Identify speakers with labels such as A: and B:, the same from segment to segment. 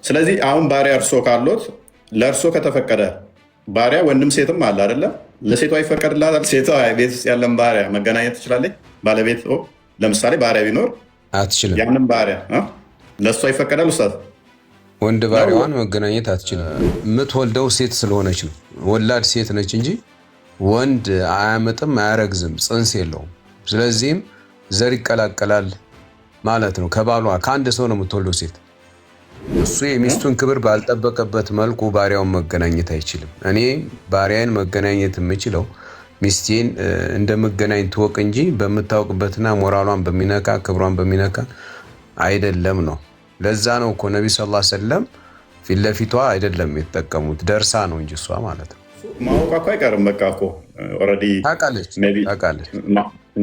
A: ስለዚህ አሁን ባሪያ እርሶ ካሎት ለእርሶ ከተፈቀደ ባሪያ ወንድም ሴትም አለ አይደለም? ለሴቷ ይፈቀድላታል? ሴቷ ቤት ውስጥ ያለን ባሪያ መገናኘት ትችላለች? ባለቤት ለምሳሌ ባሪያ ቢኖር
B: አትችልም።
A: ያንን ባሪያ ለእሷ ይፈቀዳል? ውስጣት
B: ወንድ ባሪያዋን መገናኘት አትችልም። የምትወልደው ሴት ስለሆነች ነው። ወላድ ሴት ነች እንጂ ወንድ አያመጥም፣ አያረግዝም፣ ጽንስ የለውም። ስለዚህም ዘር ይቀላቀላል ማለት ነው። ከባሏ ከአንድ ሰው ነው የምትወልደው ሴት። እሱ የሚስቱን ክብር ባልጠበቀበት መልኩ ባሪያውን መገናኘት አይችልም። እኔ ባሪያን መገናኘት የምችለው ሚስቴን እንደመገናኝ ትወቅ እንጂ በምታውቅበትና ሞራሏን በሚነካ ክብሯን በሚነካ አይደለም ነው። ለዛ ነው እኮ ነቢ ስ ላ ሰለም ፊት ለፊቷ አይደለም የተጠቀሙት፣ ደርሳ ነው እንጂ እሷ ማለት ነው።
A: ማወቅ እኮ አይቀርም። በቃ እኮ ኦልሬዲ
B: ታውቃለች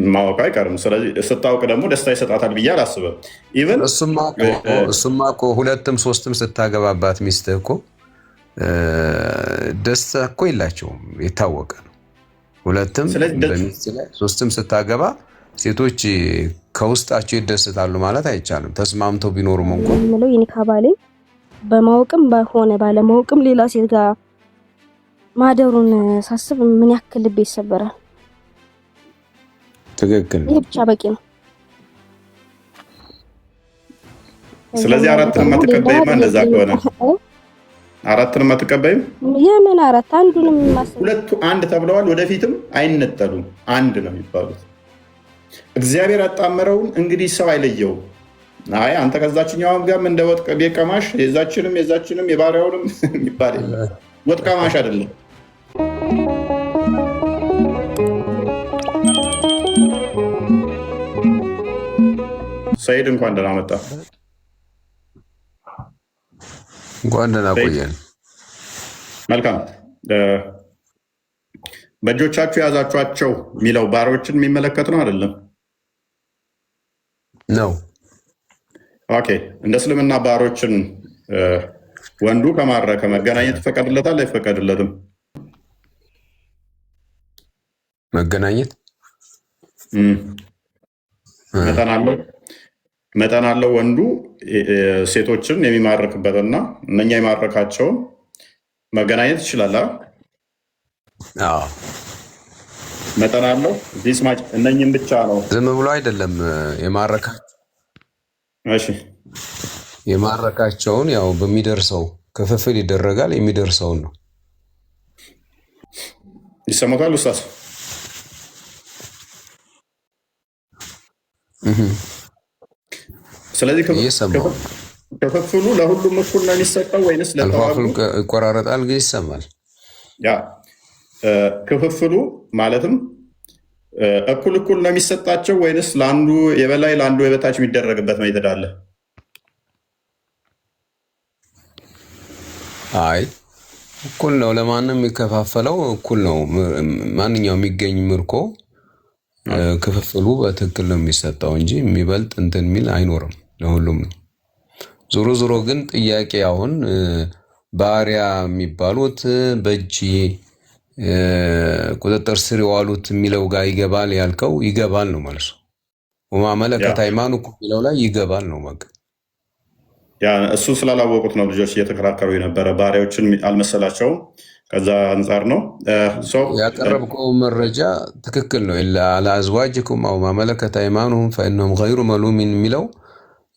A: ማወቅ አይቀርም። ስለዚህ ስታውቅ ደግሞ ደስታ ይሰጣታል ብዬ አላስብም። ኢቨን
B: እሱማ እኮ ሁለትም ሶስትም ስታገባባት ሚስትህ እኮ ደስታ እኮ የላቸውም፣ የታወቀ ነው። ሁለትም በሚስት ላይ ሶስትም ስታገባ ሴቶች ከውስጣቸው ይደሰታሉ ማለት አይቻልም። ተስማምተው ቢኖሩም እንኳን
C: ምለው የኒካ ባሌ በማወቅም ባይሆነ ባለማወቅም ሌላ ሴት ጋር ማደሩን ሳስብ ምን ያክል ልቤ ይሰበራል።
B: ትክክል ነው።
C: ይሄ ብቻ በቂ ነው።
A: ስለዚህ አራትንም አትቀበይም። እንደዛ ከሆነ አራትንም አትቀበይም።
C: የምን አራት? አንዱንም ማሰብ
A: ሁለቱ አንድ ተብለዋል። ወደፊትም አይነጠሉም፣ አንድ ነው የሚባሉት። እግዚአብሔር ያጣመረውን እንግዲህ ሰው አይለየውም። አይ አንተ ከዛችኛውም ጋር እንደ ወጥ ቤት ቀማሽ የዛችንም የባሪያውንም የሚባል የለም። ወጥ ቀማሽ አይደለም። ሰይድ እንኳን ደህና መጣ።
B: እንኳን ደህና ቆየን።
A: መልካም። በእጆቻችሁ የያዛችኋቸው የሚለው ባሮችን የሚመለከት ነው አይደለም?
B: ነው።
A: ኦኬ። እንደ እስልምና ባሮችን ወንዱ ከማረከ መገናኘት ይፈቀድለታል አይፈቀድለትም?
B: መገናኘት
A: መጠን አለው። ወንዱ ሴቶችን የሚማርክበትና እነኛ የማረካቸውን መገናኘት ይችላል። መጠን አለው። ዲስማች እነኝም ብቻ ነው፣
B: ዝም ብሎ አይደለም የማረካቸውን ያው በሚደርሰው ክፍፍል ይደረጋል። የሚደርሰውን ነው።
A: ይሰማታል ኡስታዝ? ስለዚህ ክፍፍሉ ለሁሉም እኩል ነው የሚሰጠው ወይንስ ለተዋጉ?
B: ይቆራረጣል ግን ይሰማል።
A: ያ ክፍፍሉ ማለትም እኩል ነው የሚሰጣቸው ወይንስ ለአንዱ የበላይ ለአንዱ የበታች የሚደረግበት ሜተድ አለ?
B: አይ እኩል ነው። ለማንም የሚከፋፈለው እኩል ነው። ማንኛውም የሚገኝ ምርኮ ክፍፍሉ በትክክል ነው የሚሰጠው እንጂ የሚበልጥ እንትን የሚል አይኖርም። ለሁሉም ነው። ዞሮ ዞሮ ግን ጥያቄ አሁን ባሪያ የሚባሉት በእጅ ቁጥጥር ስር የዋሉት የሚለው ጋር ይገባል ያልከው ይገባል ነው ማለት ነው። ወማ መለከት አይማኑኩም የሚለው ላይ ይገባል ነው። በቃ
A: ያ እሱ ስላላወቁት ነው ልጆች እየተከራከሩ የነበረ። ባሪያዎችን አልመሰላቸውም። ከዛ አንጻር ነው
B: ያቀረብከው መረጃ ትክክል ነው። ኢላ አዝዋጅኩም አው ማ መለከት አይማኑሁም ፈኢነሁም ገይሩ መሉሚን የሚለው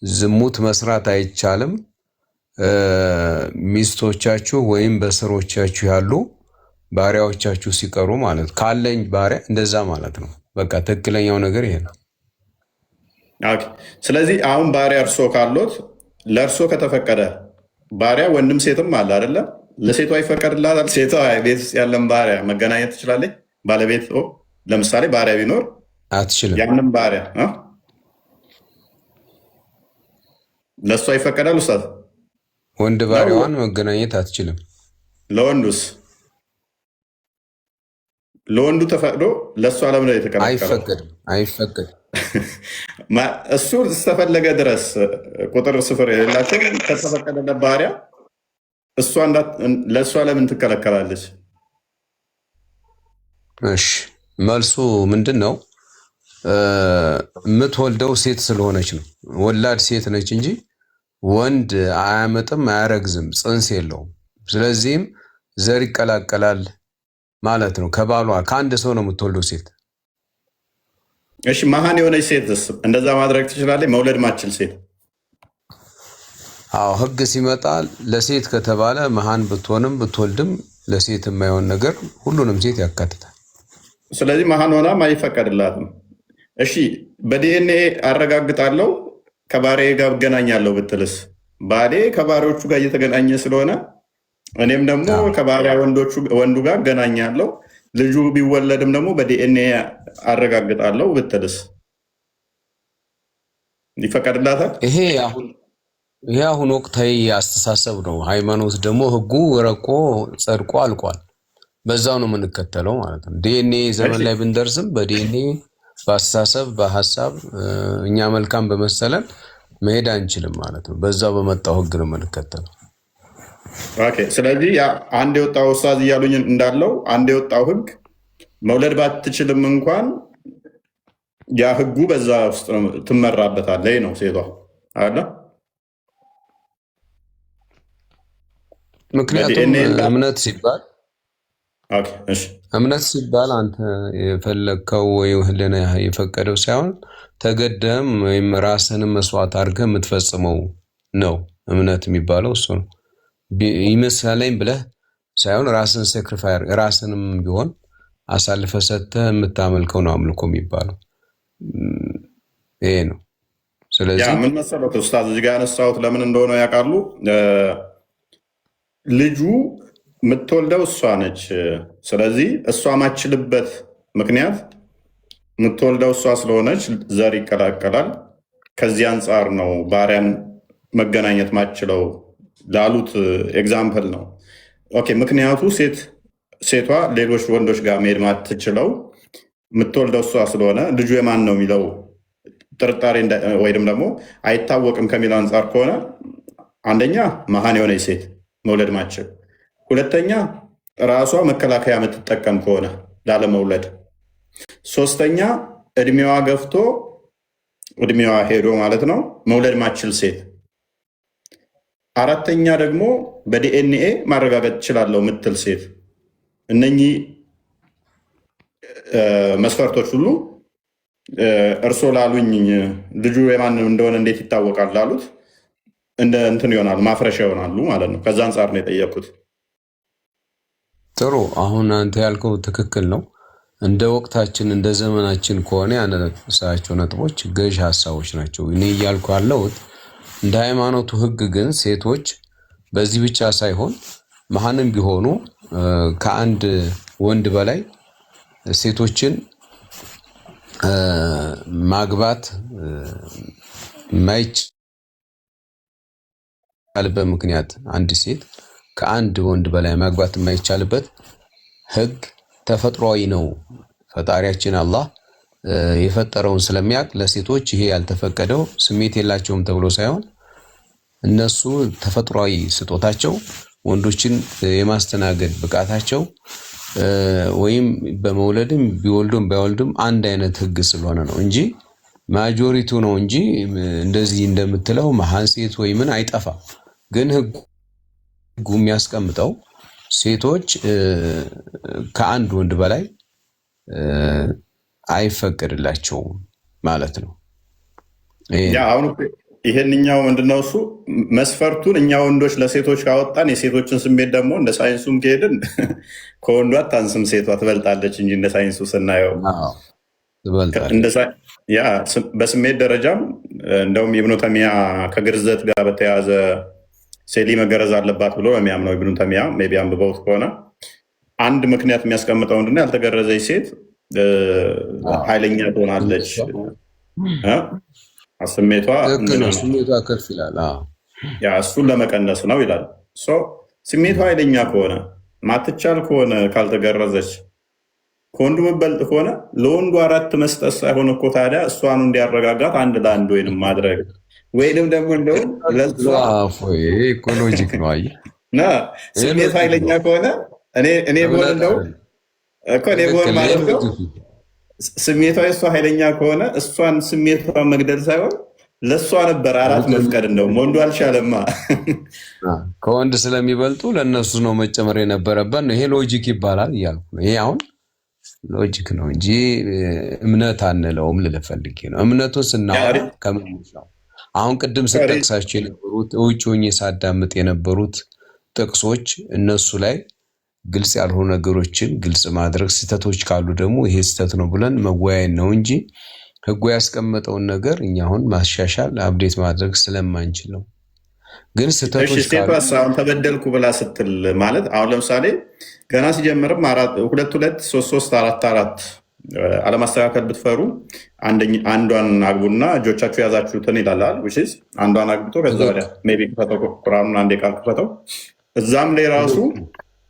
B: ዝሙት መስራት አይቻልም ሚስቶቻችሁ ወይም በስሮቻችሁ ያሉ ባሪያዎቻችሁ ሲቀሩ ማለት ካለኝ ባሪያ እንደዛ ማለት ነው። በቃ ትክክለኛው ነገር ይሄ ነው።
A: ኦኬ። ስለዚህ አሁን ባሪያ እርሶ ካሎት ለእርሶ ከተፈቀደ ባሪያ ወንድም ሴትም አለ አይደለም? ለሴቷ ይፈቀድላታል? ሴቷ ቤት ውስጥ ያለን ባሪያ መገናኘት ትችላለች? ባለቤት ለምሳሌ ባሪያ ቢኖር
B: አትችልም።
A: ያንን ባሪያ ለእሷ ይፈቀዳል? ኡስታዝ
B: ወንድ ባሪያዋን መገናኘት አትችልም።
A: ለወንዱስ? ለወንዱ ተፈቅዶ ለእሷ ለምን የተከለከለው?
B: አይፈቀድም።
A: እሱ እስከፈለገ ድረስ ቁጥር ስፍር የሌላቸው ከተፈቀደለ ባሪያ ለእሷ ለምን ትከለከላለች?
B: እሺ መልሱ ምንድን ነው? የምትወልደው ሴት ስለሆነች ነው። ወላድ ሴት ነች እንጂ ወንድ አያመጥም አያረግዝም፣ ጽንስ የለውም። ስለዚህም ዘር ይቀላቀላል ማለት ነው። ከባሏ ከአንድ ሰው ነው የምትወልደው ሴት።
A: እሺ መሀን የሆነች ሴትስ እንደዛ ማድረግ ትችላለች? መውለድ ማችል ሴት?
B: አዎ ህግ ሲመጣ ለሴት ከተባለ መሀን ብትሆንም ብትወልድም ለሴት የማይሆን ነገር ሁሉንም ሴት ያካትታል።
A: ስለዚህ መሀን ሆናም አይፈቀድላትም። እሺ በዲኤንኤ አረጋግጣለሁ ከባሬ ጋር እገናኛለሁ ብትልስ? ባሌ ከባሪዎቹ ጋር እየተገናኘ ስለሆነ እኔም ደግሞ ከባሪያ ወንዱ ጋር እገናኛለሁ፣ ልጁ ቢወለድም ደግሞ በዲኤንኤ አረጋግጣለሁ ብትልስ ይፈቀድላታል?
B: ይሄ አሁን ወቅታዊ አስተሳሰብ ነው። ሃይማኖት ደግሞ ህጉ ረቆ ጸድቆ አልቋል። በዛው ነው የምንከተለው ማለት ነው። ዲኤንኤ ዘመን ላይ ብንደርስም በዲኤንኤ በአስተሳሰብ በሀሳብ እኛ መልካም በመሰለን መሄድ አንችልም ማለት ነው። በዛው በመጣው ህግ ነው የምንከተለው።
A: ኦኬ። ስለዚህ አንድ የወጣው ኡስታዝ እያሉኝ እንዳለው አንድ የወጣው ህግ መውለድ ባትችልም እንኳን ያ ህጉ በዛ ውስጥ ነው ትመራበታለች ነው ሴቷ አለ።
B: ምክንያቱም እምነት ሲባል አንተ የፈለግከው ወይ ህሊና የፈቀደው ሳይሆን ተገደም ወይም ራስህንም መስዋዕት አድርገህ የምትፈጽመው ነው። እምነት የሚባለው እሱ ነው። ይመስለኝ ብለህ ሳይሆን ራስን ሳክሪፋይ ራስንም ቢሆን አሳልፈህ ሰጥተህ የምታመልከው ነው አምልኮ የሚባለው ይሄ ነው። ስለዚህ
A: ምን መሰለህ ኡስታዝ እዚህ ጋር ያነሳሁት ለምን እንደሆነ ያውቃሉ? ልጁ የምትወልደው እሷ ነች። ስለዚህ እሷ ማችልበት ምክንያት የምትወልደው እሷ ስለሆነች ዘር ይቀላቀላል። ከዚህ አንጻር ነው ባሪያን መገናኘት ማችለው ላሉት ኤግዛምፕል ነው። ኦኬ። ምክንያቱ ሴቷ ሌሎች ወንዶች ጋር መሄድ ማትችለው የምትወልደው እሷ ስለሆነ ልጁ የማን ነው የሚለው ጥርጣሬ ወይም ደግሞ አይታወቅም ከሚል አንጻር ከሆነ አንደኛ መሀን የሆነች ሴት መውለድ ማችል፣ ሁለተኛ ራሷ መከላከያ የምትጠቀም ከሆነ ላለመውለድ፣ ሶስተኛ እድሜዋ ገፍቶ እድሜዋ ሄዶ ማለት ነው መውለድ ማችል ሴት፣ አራተኛ ደግሞ በዲኤንኤ ማረጋገጥ እችላለሁ የምትል ሴት። እነኚህ መስፈርቶች ሁሉ እርሶ ላሉኝ ልጁ የማንም እንደሆነ እንዴት ይታወቃል ላሉት እንደ እንትን ይሆናሉ፣ ማፍረሻ ይሆናሉ ማለት ነው። ከዛ አንጻር ነው የጠየኩት።
B: ጥሩ። አሁን አንተ ያልከው ትክክል ነው። እንደ ወቅታችን እንደ ዘመናችን ከሆነ ያነሳቸው ነጥቦች ገዥ ሀሳቦች ናቸው። እኔ እያልኩ ያለሁት እንደ ሃይማኖቱ ህግ ግን ሴቶች በዚህ ብቻ ሳይሆን መሀንም ቢሆኑ ከአንድ ወንድ በላይ ሴቶችን ማግባት የማይቻልበት ምክንያት አንድ ሴት ከአንድ ወንድ በላይ ማግባት የማይቻልበት ህግ ተፈጥሯዊ ነው። ፈጣሪያችን አላህ የፈጠረውን ስለሚያውቅ ለሴቶች ይሄ ያልተፈቀደው ስሜት የላቸውም ተብሎ ሳይሆን እነሱ ተፈጥሯዊ ስጦታቸው ወንዶችን የማስተናገድ ብቃታቸው ወይም በመውለድም ቢወልዱም ባይወልዱም አንድ አይነት ህግ ስለሆነ ነው እንጂ ማጆሪቱ ነው እንጂ እንደዚህ እንደምትለው መሀን ሴት ወይ ምን አይጠፋም። ግን ህጉ የሚያስቀምጠው ሴቶች ከአንድ ወንድ በላይ አይፈቀድላቸውም ማለት ነው።
A: አሁን ይሄንኛው ምንድነው እሱ መስፈርቱን እኛ ወንዶች ለሴቶች ካወጣን የሴቶችን ስሜት ደግሞ እንደ ሳይንሱም ከሄድን ከወንዱ አታንስም፣ ሴቷ ትበልጣለች እንጂ እንደ ሳይንሱ ስናየው በስሜት ደረጃም እንደውም ኢብኑ ተይሚያ ከግርዘት ጋር በተያያዘ ሴሊ መገረዝ አለባት ብሎ የሚያምነው ኢብኑ ተይሚያ ሜይ ቢ አንብበውት ከሆነ አንድ ምክንያት የሚያስቀምጠው ምንድነው ያልተገረዘች ሴት ኃይለኛ ትሆናለች፣ ስሜቷ
B: ከፍ ይላል።
A: እሱን ለመቀነስ ነው ይላል። ስሜቷ ኃይለኛ ከሆነ ማትቻል ከሆነ ካልተገረዘች ከወንዱ መበልጥ ከሆነ ለወንዱ 4 መስጠት ሳይሆን እኮ ታዲያ እሷኑ እንዲያረጋጋት አንድ ለአንድ ወይንም ማድረግ ወይንም ደግሞ እንደውም
B: ኢኮሎጂክ ነው። አየህ
A: ስሜት ኃይለኛ ከሆነ እኔ በሆን እንደው እኮ እኔ በሆን ማለት ነው ስሜቷ የእሷ ኃይለኛ ከሆነ እሷን ስሜቷን መግደል ሳይሆን ለእሷ ነበር አራት መፍቀድ። እንደውም ወንዱ አልቻለማ።
B: ከወንድ ስለሚበልጡ ለእነሱ ነው መጨመር የነበረበት ነው። ይሄ ሎጂክ ይባላል እያልኩ ነው። ይሄ አሁን ሎጂክ ነው እንጂ እምነት አንለውም ልልህ ፈልጌ ነው። እምነቱን ስናወራ ከምንለው አሁን ቅድም ስጠቅሳቸው የነበሩት ውጭ ሆኜ ሳዳምጥ የነበሩት ጥቅሶች እነሱ ላይ ግልጽ ያልሆኑ ነገሮችን ግልጽ ማድረግ፣ ስህተቶች ካሉ ደግሞ ይሄ ስህተት ነው ብለን መወያየት ነው እንጂ ህጉ ያስቀመጠውን ነገር እኛ አሁን ማሻሻል አፕዴት ማድረግ ስለማንችል ነው። ግን ስህተቶች
A: ካሉ አሁን ተበደልኩ ብላ ስትል ማለት አሁን ለምሳሌ ገና ሲጀምርም 2-2-3-3-4-4 አለማስተካከል ብትፈሩ አንዷን አግቡና እጆቻችሁ የያዛችሁትን ይላል። አንዷን አግብቶ ከዛ ወዲያ ሜይ ቢ ክፈተው፣ ቁርአኑን አንዴ ቃል ክፈተው። እዛም ላይ ራሱ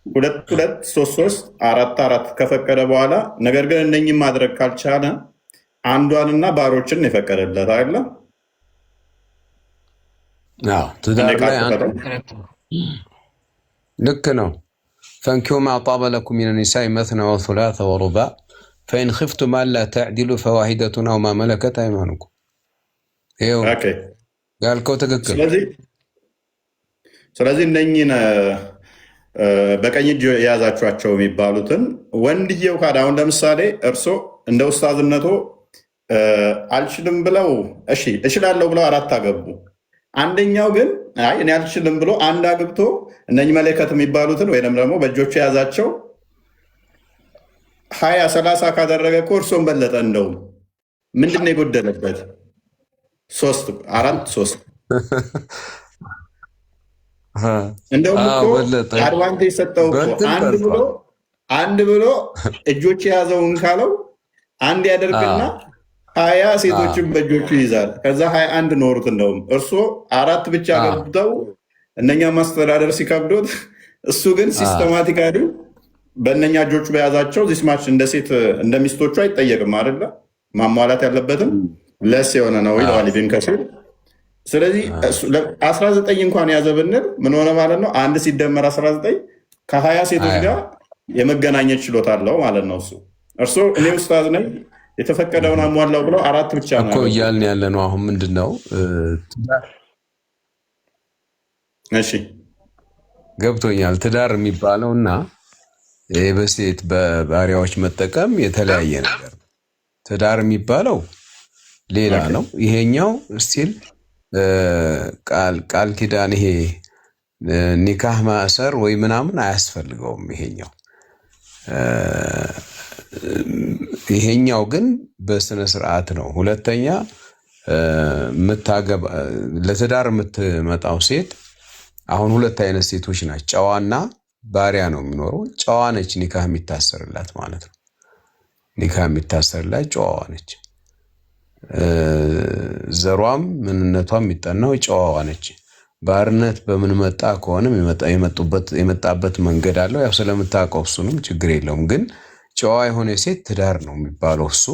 A: 2-2-3-3-4-4 ከፈቀደ በኋላ ነገር ግን እነኝም ማድረግ ካልቻለ አንዷንና ባሮችን የፈቀደለት አይደለ?
B: ልክ ነው። ፈንኪሁ ማ ጣበ ለኩም ሚነ ኒሳኢ መስነ ወሱላሰ ወሩባዕ ፈኢን ኽፍቱም አላ ተዕዲሉ ፈዋሂደቱን አው ማ መለከት አይማኑኩም። ይኸው ያልከው ትክክል።
A: ስለዚህ እነኝን በቀኝ እጅ የያዛችኋቸው የሚባሉትን ወንድየው ካደ አሁን ለምሳሌ እርሶ እንደ ኡስታዝነቶ አልችልም ብለው እሺ እችላለሁ ብለው 4 አገቡ። አንደኛው ግን አይ እኔ አልችልም ብሎ አንድ አግብቶ እነኚህ መለከት የሚባሉትን ወይም ደግሞ በእጆቹ የያዛቸው 20-30 ካደረገ እኮ እርሶን በለጠ። እንደውም ምንድን ነው የጎደለበት? 3-4-3 እንደውም እኮ አድቫንቴጅ ሰጠው እኮ አንድ ብሎ እጆች የያዘውን ካለው አንድ ያደርግና 20 ሴቶችን በእጆቹ ይይዛል። ከዛ 21 ኖሩት። እንደውም እርሶ 4 ብቻ ገብተው እነኛ ማስተዳደር ሲከብዶት፣ እሱ ግን ሲስተማቲካሊ በእነኛ እጆቹ በያዛቸው ዚስማች እንደ ሴት እንደ ሚስቶቹ አይጠየቅም አይደለ? ማሟላት ያለበትም ለስ የሆነ ነው ይለዋል ኢብን ከሲር። ስለዚህ 19 እንኳን ያዘ ብንል ምን ሆነ ማለት ነው? 1 ሲደመር 19 ከ20 ሴቶች ጋር የመገናኘት ችሎታ አለው ማለት ነው። እርሶ እኔ ኡስታዝ ነኝ የተፈቀደውን አሟላው ብለው 4 ብቻ ነው
B: እኮ እያልን ያለ ነው። አሁን ምንድን ነው
A: እሺ
B: ገብቶኛል። ትዳር የሚባለው እና በሴት በባሪያዎች መጠቀም የተለያየ ነገር ነው። ትዳር የሚባለው ሌላ ነው። ይሄኛው ስቲል ቃል ኪዳን ይሄ ኒካህ ማሰር ወይ ምናምን አያስፈልገውም። ይሄኛው ግን በስነ ስርዓት ነው። ሁለተኛ ለትዳር የምትመጣው ሴት አሁን 2 አይነት ሴቶች ናቸው። ጨዋና ባሪያ ነው የሚኖረው። ጨዋ ነች ኒካህ የሚታሰርላት ማለት ነው። ኒካህ የሚታሰርላት ጨዋዋ ነች። ዘሯም ምንነቷም የሚጠናው ጨዋዋ ነች። ባርነት በምን መጣ ከሆነም የመጣበት መንገድ አለው። ያው ስለምታውቀው እሱንም ችግር የለውም። ግን ጨዋ የሆነ ሴት ትዳር ነው የሚባለው። እሱ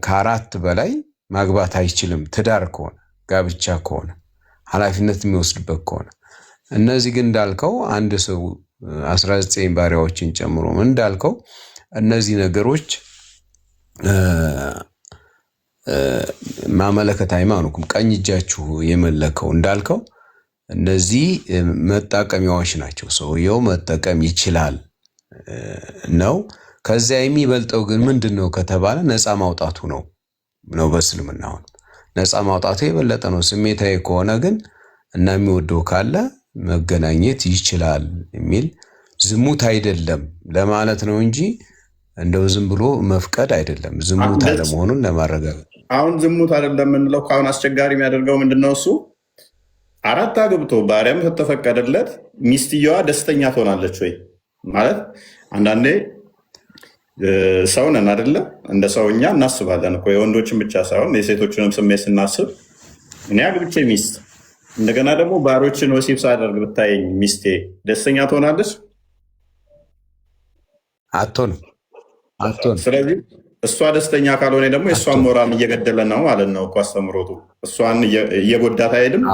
B: ከ4 በላይ ማግባት አይችልም። ትዳር ከሆነ ጋብቻ ከሆነ ኃላፊነት የሚወስድበት ከሆነ። እነዚህ ግን እንዳልከው አንድ ሰው 19 ባሪያዎችን ጨምሮ ምን እንዳልከው እነዚህ ነገሮች ማመለከት አይማኑኩም። ቀኝ እጃችሁ የመለከው እንዳልከው እነዚህ መጠቀሚያዎች ናቸው። ሰውየው መጠቀም ይችላል ነው። ከዚያ የሚበልጠው ግን ምንድን ነው ከተባለ ነፃ ማውጣቱ ነው። በእስልምና አሁን ነፃ ማውጣቱ የበለጠ ነው። ስሜታዊ ከሆነ ግን እና የሚወደው ካለ መገናኘት ይችላል የሚል ዝሙት አይደለም ለማለት ነው እንጂ እንደው ዝም ብሎ መፍቀድ አይደለም። ዝሙት አለመሆኑን ለማረጋገጥ
A: አሁን ዝሙት አይደለም የምንለው አሁን አስቸጋሪ የሚያደርገው ምንድነው? እሱ 4 አግብቶ ባሪያም ከተፈቀደለት ሚስትየዋ ደስተኛ ትሆናለች ወይ ማለት አንዳንዴ ሰው ነን አይደለ? እንደ ሰውኛ እናስባለን እኮ የወንዶችን ብቻ ሳይሆን የሴቶችንም ስሜት ስናስብ እኔ አግብቼ ሚስት እንደገና ደግሞ ባሮችን ወሲብ ሳደርግ ብታየኝ ሚስቴ ደስተኛ ትሆናለች?
B: አትሆንም።
A: ስለዚህ እሷ ደስተኛ ካልሆነ ደግሞ የእሷን ሞራል እየገደለ ነው ማለት ነው እኮ አስተምሮቱ። እሷን እየጎዳት አይሄድም።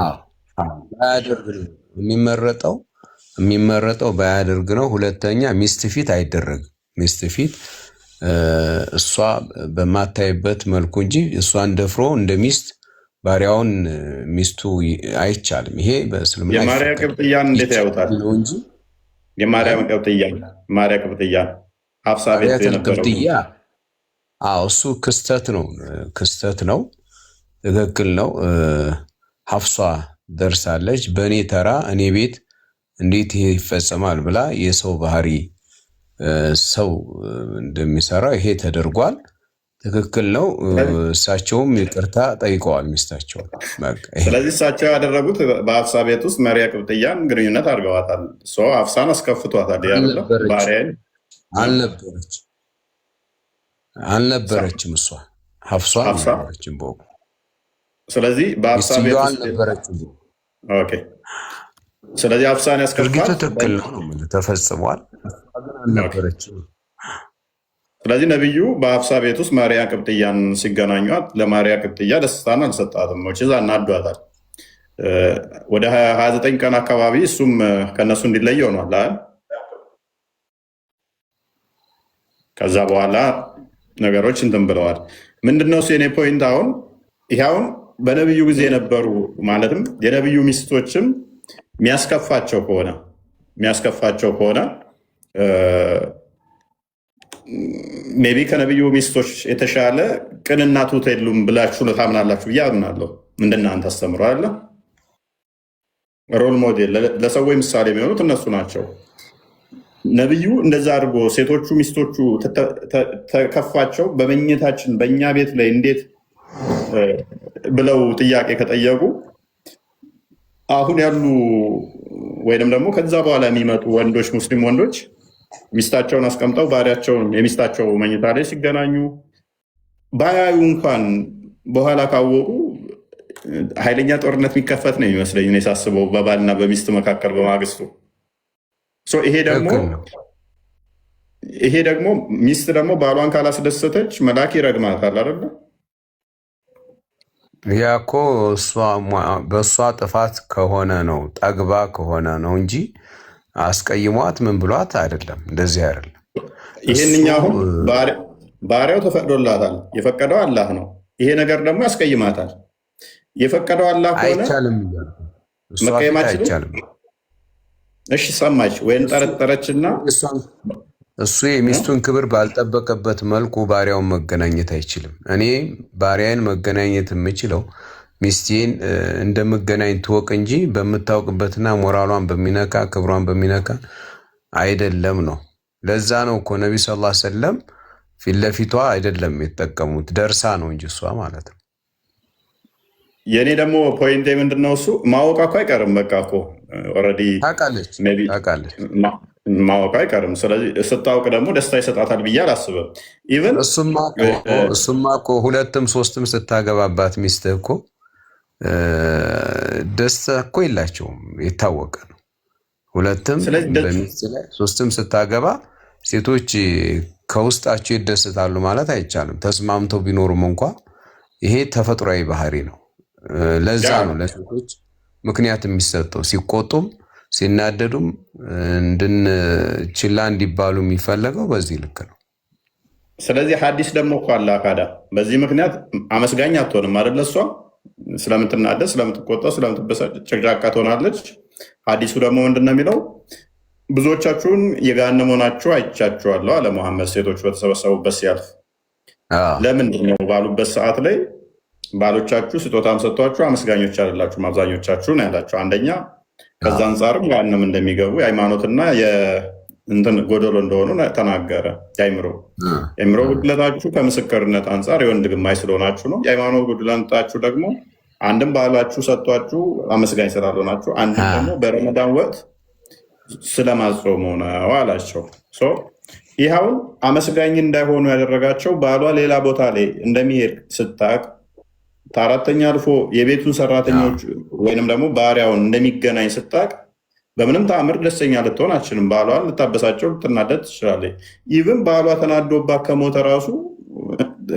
B: የሚመረጠው ባያደርግ ነው። ሁለተኛ ሚስት ፊት አይደረግም። ሚስት ፊት እሷ በማታይበት መልኩ እንጂ እሷን ደፍሮ እንደ ሚስት ባሪያውን ሚስቱ አይቻልም። ይሄ በእስልምና
A: የማርያም ቅብጥያን እንዴት ያዩታል?
B: ነው እንጂ
A: የማርያም ቅብጥያን ማርያም ቅብጥያን ሀፍሳ ቤት የነበረው
B: ቅብጥያ እሱ ክስተት ነው። ትክክል ነው። ሀፍሷ ደርሳለች። በእኔ ተራ እኔ ቤት እንዴት ይሄ ይፈጸማል ብላ የሰው ባህሪ ሰው እንደሚሰራ ይሄ ተደርጓል። ትክክል ነው። እሳቸውም ይቅርታ ጠይቀዋል ሚስታቸውን።
A: ስለዚህ እሳቸው ያደረጉት በሀፍሳ ቤት ውስጥ ማርያም ቅብጥያን ግንኙነት አድርገዋታል። ሀፍሳን አስከፍቷታል።
B: አልነበረችም እሷ ሀፍሷ አልነበረችም በወቅቱ። ስለዚህ
A: በሀፍሳ ቤት
B: አልነበረችም።
A: ስለዚህ ሀፍሳን ያስከፍቷል።
B: ትክክል ነው፣ ተፈጽሟል። አልነበረችም።
A: ስለዚህ ነቢዩ በሀፍሳ ቤት ውስጥ ማርያም ቅብጥያን ሲገናኟት ለማርያም ቅብጥያ ደስታን አልሰጣትም። ችዛ እናዷታል። ወደ 29 ቀን አካባቢ እሱም ከነሱ እንዲለይ ሆኗል። ከዛ በኋላ ነገሮች እንትን ብለዋል። ምንድነው እሱ የኔ ፖይንት? አሁን ይኸውን በነቢዩ ጊዜ የነበሩ ማለትም የነቢዩ ሚስቶችም የሚያስከፋቸው ከሆነ ሜቢ ከነቢዩ ሚስቶች የተሻለ ቅንና ትሁት የሉም ብላችሁ ታምናላችሁ ብዬ አምናለሁ። እንደናንተ አስተምሮ አለ ሮል ሞዴል ለሰዎች ምሳሌ የሚሆኑት እነሱ ናቸው። ነቢዩ እንደዛ አድርጎ ሴቶቹ ሚስቶቹ ተከፋቸው በመኝታችን በእኛ ቤት ላይ እንዴት ብለው ጥያቄ ከጠየቁ አሁን ያሉ ወይንም ደግሞ ከዛ በኋላ የሚመጡ ወንዶች ሙስሊም ወንዶች ሚስታቸውን አስቀምጠው ባሪያቸውን የሚስታቸው መኝታ ላይ ሲገናኙ ባያዩ እንኳን በኋላ ካወቁ ኃይለኛ ጦርነት የሚከፈት ነው የሚመስለኝ እኔ ሳስበው በባልና በሚስት መካከል በማግስቱ። ይሄ ደግሞ ሚስት ደግሞ ባሏን ካላስደሰተች መልአክ ይረግማታል አይደለ?
B: ያ እኮ በእሷ ጥፋት ከሆነ ነው ጠግባ ከሆነ ነው እንጂ አስቀይሟት ምን ብሏት አይደለም። እንደዚህ አይደለም።
A: ይህንኛ አሁን ባሪያው ተፈቅዶላታል። የፈቀደው አላህ ነው። ይሄ ነገር ደግሞ ያስቀይማታል። የፈቀደው አላህ ከሆነ
B: አይቻልም፣
A: መቀየም አይቻልም። እሺ ሰማች ወይም ጠረጠረችና
B: እሱ የሚስቱን ክብር ባልጠበቀበት መልኩ ባሪያውን መገናኘት አይችልም። እኔ ባሪያን መገናኘት የምችለው ሚስቴን እንደምገናኝ ትወቅ እንጂ በምታውቅበትና ሞራሏን በሚነካ ክብሯን በሚነካ አይደለም ነው። ለዛ ነው እኮ ነቢ ሰለላሁ ዐለይሂ ወሰለም ፊት ለፊቷ አይደለም የተጠቀሙት፣ ደርሳ ነው እንጂ እሷ ማለት ነው።
A: የእኔ ደግሞ ፖይንቴ ምንድነው? እሱ ማወቅ እኮ አይቀርም። በቃ እኮ ኦልሬዲ
B: ታውቃለች
A: ማወቅ አይቀርም። ስለዚህ ስታውቅ ደግሞ ደስታ ይሰጣታል ብዬ አላስብም። ኢቨን
B: እሱማ እኮ ሁለትም ሶስትም ስታገባባት ሚስትህ እኮ ደስታ እኮ የላቸውም፣ የታወቀ ነው። ሁለትም በሚስት ላይ ሶስትም ስታገባ ሴቶች ከውስጣቸው ይደሰታሉ ማለት አይቻልም። ተስማምተው ቢኖሩም እንኳ ይሄ ተፈጥሯዊ ባህሪ ነው። ለዛ ነው ለሴቶች ምክንያት የሚሰጠው ሲቆጡም ሲናደዱም እንድንችላ እንዲባሉ የሚፈለገው በዚህ ልክ ነው።
A: ስለዚህ ሐዲስ ደግሞ እኮ አለ አካዳ በዚህ ምክንያት አመስጋኝ አትሆንም አይደለ? እሷ ስለምትናደድ፣ ስለምትቆጣ፣ ስለምትበሳጭ ጭቅጫቃ ትሆናለች። ሐዲሱ ደግሞ ምንድን ነው የሚለው? ብዙዎቻችሁን የገሃነም ሆናችሁ አይቻችኋለሁ አለ ሙሐመድ ሴቶች በተሰበሰቡበት ሲያልፍ። ለምንድን ነው ባሉበት ሰዓት ላይ ባሎቻችሁ ስጦታም ሰጥቷችሁ አመስጋኞች አይደላችሁም አብዛኞቻችሁ ነው ያላቸው። አንደኛ ከዛ አንጻርም ገሃነም እንደሚገቡ የሃይማኖትና እንትን ጎደሎ እንደሆኑ ተናገረ። የአይምሮ ጉድለታችሁ ከምስክርነት አንጻር የወንድ ግማሽ ስለሆናችሁ ነው። የሃይማኖት ጉድለታችሁ ደግሞ አንድም ባላችሁ ሰጥቷችሁ አመስጋኝ ስላልሆናችሁ፣ አንድም ደግሞ በረመዳን ወቅት ስለማጾሙ ነው አላቸው። ይኸውን አመስጋኝ እንዳይሆኑ ያደረጋቸው ባሏ ሌላ ቦታ ላይ እንደሚሄድ ስታቅ ከአራተኛ አልፎ የቤቱን ሰራተኞች ወይንም ደግሞ ባሪያውን እንደሚገናኝ ስታቅ በምንም ተአምር ደስተኛ ልትሆን አችልም። ባሏን ልታበሳጨው ልትናደድ ትችላለች። ኢቭን ባሏ ተናዶባት ከሞተ ራሱ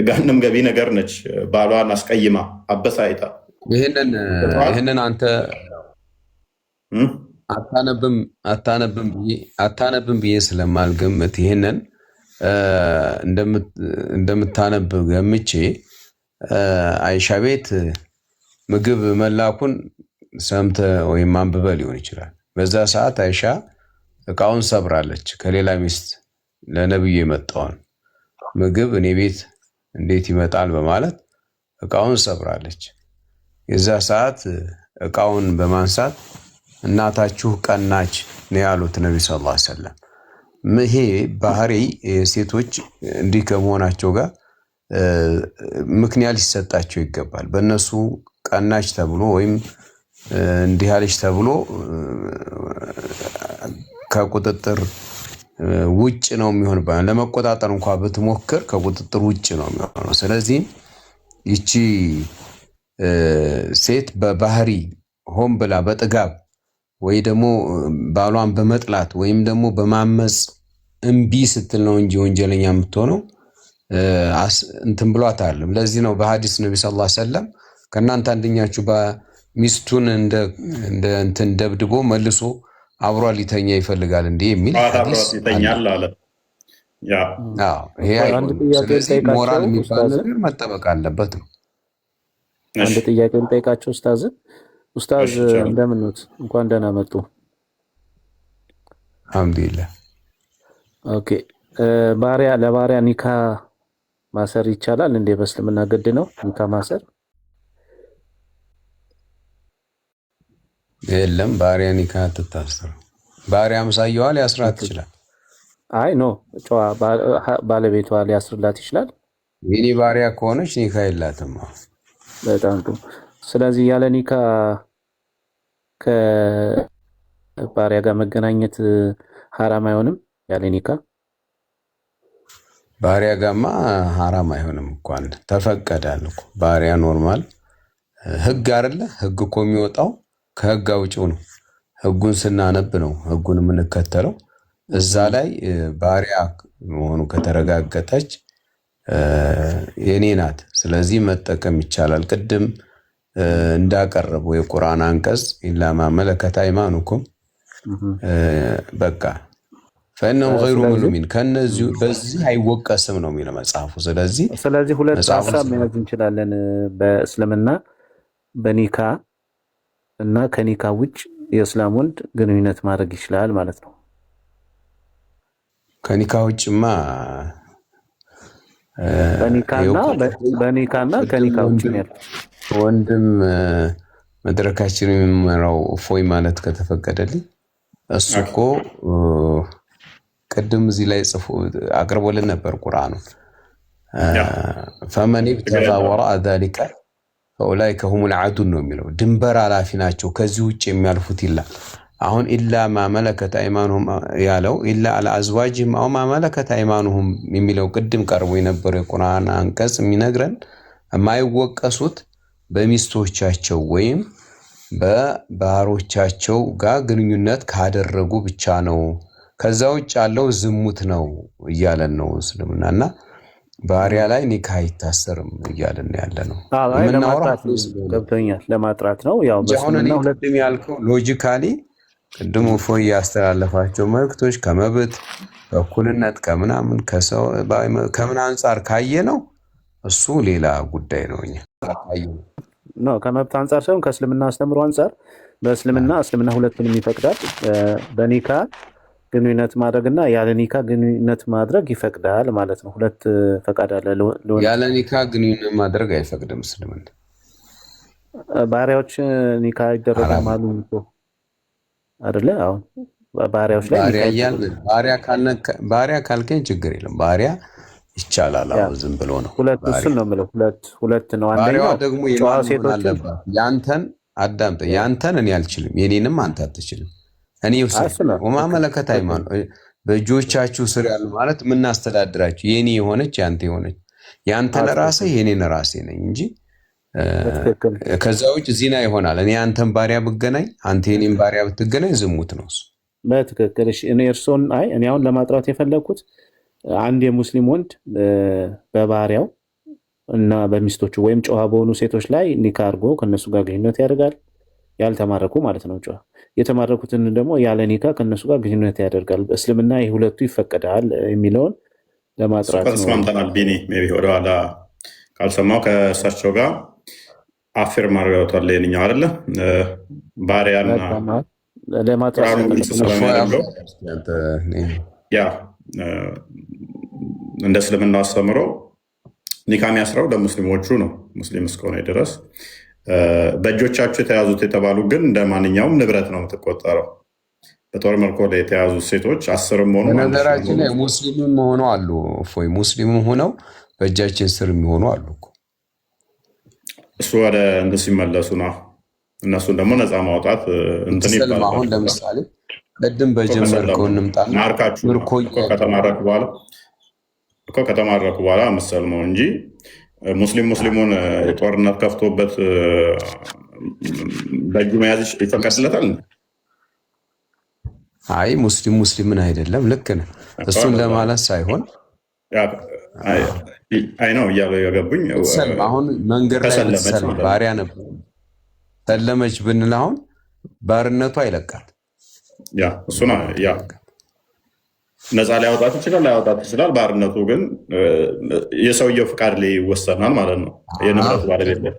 A: ገሃነም ገቢ ነገር ነች። ባሏን አስቀይማ አበሳይታ።
B: ይህንን አንተ አታነብም ብዬ ስለማልገምት ይህንን እንደምታነብ ገምቼ አይሻ ቤት ምግብ መላኩን ሰምተ ወይም አንብበ ሊሆን ይችላል። በዛ ሰዓት አይሻ እቃውን ሰብራለች። ከሌላ ሚስት ለነብዩ የመጣውን ምግብ እኔ ቤት እንዴት ይመጣል በማለት እቃውን ሰብራለች። የዛ ሰዓት እቃውን በማንሳት እናታችሁ ቀናች ነው ያሉት ነብዩ ሰለላሁ ዐለይሂ ወሰለም። ይሄ ባህሪ ሴቶች እንዲህ ከመሆናቸው ጋር ምክንያት ሊሰጣቸው ይገባል። በእነሱ ቀናች ተብሎ ወይም እንዲህ አለች ተብሎ ከቁጥጥር ውጭ ነው የሚሆን። ለመቆጣጠር እንኳን ብትሞክር ከቁጥጥር ውጭ ነው የሚሆነው። ስለዚህ ይቺ ሴት በባህሪ ሆን ብላ በጥጋብ ወይ ደግሞ ባሏን በመጥላት ወይም ደግሞ በማመጽ እምቢ ስትል ነው እንጂ ወንጀለኛ የምትሆነው እንትን ብሏት አይደለም። ለዚህ ነው በሐዲስ ነብዩ ሰለላሁ ዐለይሂ ወሰለም ከእናንተ አንደኛችሁ ሚስቱን እንደ እንትን ደብድቦ መልሶ አብሯ ሊተኛ ይፈልጋል እንዴ የሚል ሐዲስ
A: ይተኛል አለ። ያ
B: ይሄ ስለዚህ ሞራል የሚባል ነገር መጠበቅ አለበት ነው።
D: አንድ ጥያቄ ልጠይቃቸው ኡስታዝ እንደምን ነው? እንኳን ደህና መጡ።
B: አልሐምዱሊላህ።
D: ኦኬ ለባሪያ ኒካ ማሰር ይቻላል እንዴ? በእስልምና ግድ ነው ኒካ ማሰር?
B: የለም ባሪያ ኒካ አትታሰር። ባሪያ ምሳየዋ ሊያስራት ይችላል።
D: አይ ኖ ጨዋ ባለቤቷ ሊያስርላት ይችላል።
B: የኔ ባሪያ ከሆነች ኒካ የላትም።
D: በጣም ጥሩ። ስለዚህ ያለ ኒካ ከባሪያ ጋር መገናኘት ሐራም አይሆንም? ያለ ኒካ
B: ባሪያ ጋማ ሐራም አይሆንም እኮ አንድ ተፈቀዳል እኮ። ባሪያ ኖርማል ህግ አይደለ? ህግ እኮ የሚወጣው ከህግ አውጪው ነው። ህጉን ስናነብ ነው ህጉን የምንከተለው። እዛ ላይ ባሪያ መሆኑ ከተረጋገጠች የኔ ናት፣ ስለዚህ መጠቀም ይቻላል። ቅድም እንዳቀረበው የቁርአን አንቀጽ ኢላ ማ መለከት አይማኑኩም በቃ ፈእነሁ ገይሩ መሉሚን ከነዚህ በዚህ አይወቀስም ነው የሚለው መጽሐፉ። ስለዚህ
D: ሁለት ሀሳብ መያዝ እንችላለን። በእስልምና በኒካ እና ከኒካ ውጭ የእስላም ወንድ ግንኙነት ማድረግ ይችላል ማለት ነው።
B: ከኒካ ውጭማ
D: በኒካና ከኒካ ውጭ ነው።
B: ወንድም መድረካችን የሚመራው እፎይ ማለት ከተፈቀደልኝ እሱ እኮ ቅድም እዚህ ላይ ጽፎ አቅርቦልን ነበር ቁርአኑ። ፈመን ብተጋ ወራአ ዛሊከ ፈኡላኢከ ሁሙል ዓዱን ነው የሚለው። ድንበር አላፊ ናቸው ከዚህ ውጭ የሚያልፉት ይላል። አሁን ኢላ ማ መለከት አይማኑሁም ያለው ኢላ አልአዝዋጅም አው ማ መለከት አይማኑሁም የሚለው ቅድም ቀርቦ የነበረው የቁርአን አንቀጽ የሚነግረን የማይወቀሱት በሚስቶቻቸው ወይም በባሮቻቸው ጋር ግንኙነት ካደረጉ ብቻ ነው። ከዛ ውጭ ያለው ዝሙት ነው እያለን ነው እስልምናና ባሪያ ላይ ኒካ አይታሰርም እያለን ያለ ነው።
D: ገብቶኛል። ለማጥራት ነው ያው
B: በእስልምና ሁለቱም ያልከው ሎጂካሊ ቅድም እፎይ ያስተላለፋቸው መልእክቶች ከመብት በእኩልነት ከምናምን ከሰው ከምን አንጻር ካየ ነው እሱ ሌላ ጉዳይ ነው።
D: ነው ከመብት አንጻር ሳይሆን ከእስልምና አስተምሮ አንጻር እስልምና ሁለቱንም ይፈቅዳል። በኒካ ግንኙነት ማድረግና ያለ ኒካ ግንኙነት ማድረግ ይፈቅዳል ማለት ነው። ሁለት ፈቃድ አለ።
B: ያለ ኒካ ግንኙነት ማድረግ አይፈቅድም እስልምና።
D: ባሪያዎች ኒካ ይደረጋል እኮ አይደለ? አሁን ባሪያዎች ላይ ባሪያ ካልከኝ ችግር የለም። ባሪያ ይቻላል። አሁን ዝም ብሎ ነው ሁለት እሱን ነው የምለው። ሁለት ነው።
B: ባሪያዋ ደግሞ የማን አለባት? ያንተን አዳምጥ። ያንተን እኔ አልችልም፣ የኔንም አንተ አትችልም። እኔ ወማ መለከት አይማኑ በእጆቻችሁ ስር ያሉ ማለት የምናስተዳድራችሁ የኔ የሆነች ያንተ የሆነች ያንተን ራስህ የኔን ራሴ ነኝ እንጂ ከዛ ውጭ ዚና ይሆናል። እኔ አንተን ባሪያ ብገናኝ አንተ የኔን ባሪያ ብትገናኝ ዝሙት ነው እሱ።
D: በትክክል እኔ አሁን ለማጥራት የፈለግኩት አንድ የሙስሊም ወንድ በባሪያው እና በሚስቶቹ ወይም ጨዋ በሆኑ ሴቶች ላይ ኒካ አድርጎ ከነሱ ጋር ግንኙነት ያደርጋል። ያልተማረኩ ማለት ነው። ጨዋ የተማረኩትን ደግሞ ያለ ኒካ ከነሱ ጋር ግንኙነት ያደርጋል። በእስልምና የሁለቱ ይፈቀዳል የሚለውን ለማጥራት ነው።
A: ተስማምተናል። ቢኒ ሜይ ቢ ወደኋላ ካልሰማው ከእሳቸው ጋር አፌር ማድረጋቷል የእኛው አይደለ ባሪያና
D: ለማጥራት
A: ቁርአኑ ግልጽ ስለሚያደርገው ያ እንደ እስልምናው አስተምሮ ኒካ የሚያስረው ለሙስሊሞቹ ነው፣ ሙስሊም እስከሆነ ድረስ። በእጆቻቸው የተያዙት የተባሉ ግን እንደ ማንኛውም ንብረት ነው የምትቆጠረው። በጦር መልኮ ላይ የተያዙ ሴቶች 10 ሆኑ
B: ነገራችን ላይ ሙስሊምም ሆነው አሉ። እፎይ ሙስሊምም ሆነው በእጃችን ስር የሚሆኑ አሉ እኮ።
A: እሱ ወደ እንትን ሲመለሱ ነው። እነሱን ደግሞ ነፃ ማውጣት እንትን ይባላል።
B: አሁን ለምሳሌ ቅድም በጀመርከው እንምጣና
A: ከተማረኩ በኋላ መሰልመው እንጂ ሙስሊሙን ጦርነት ከፍቶበት በእጁ መያዝ ይፈቀድለታል?
B: አይ ሙስሊምን አይደለም። ልክ ነህ። እሱን ለማለት ሳይሆን
A: አይ ነው እያሉ የገቡኝ።
B: አሁን መንገድ ላይ ብትሰልም ባሪያ ነበር ሰለመች ብንል አሁን ባርነቱ አይለቃት።
A: እሱ ነፃ ሊያወጣት ይችላል፣ ላያወጣት ይችላል። ባርነቱ ግን የሰውየው ፍቃድ ላይ ይወሰናል ማለት ነው። የንብረቱ ባለቤት ላይ።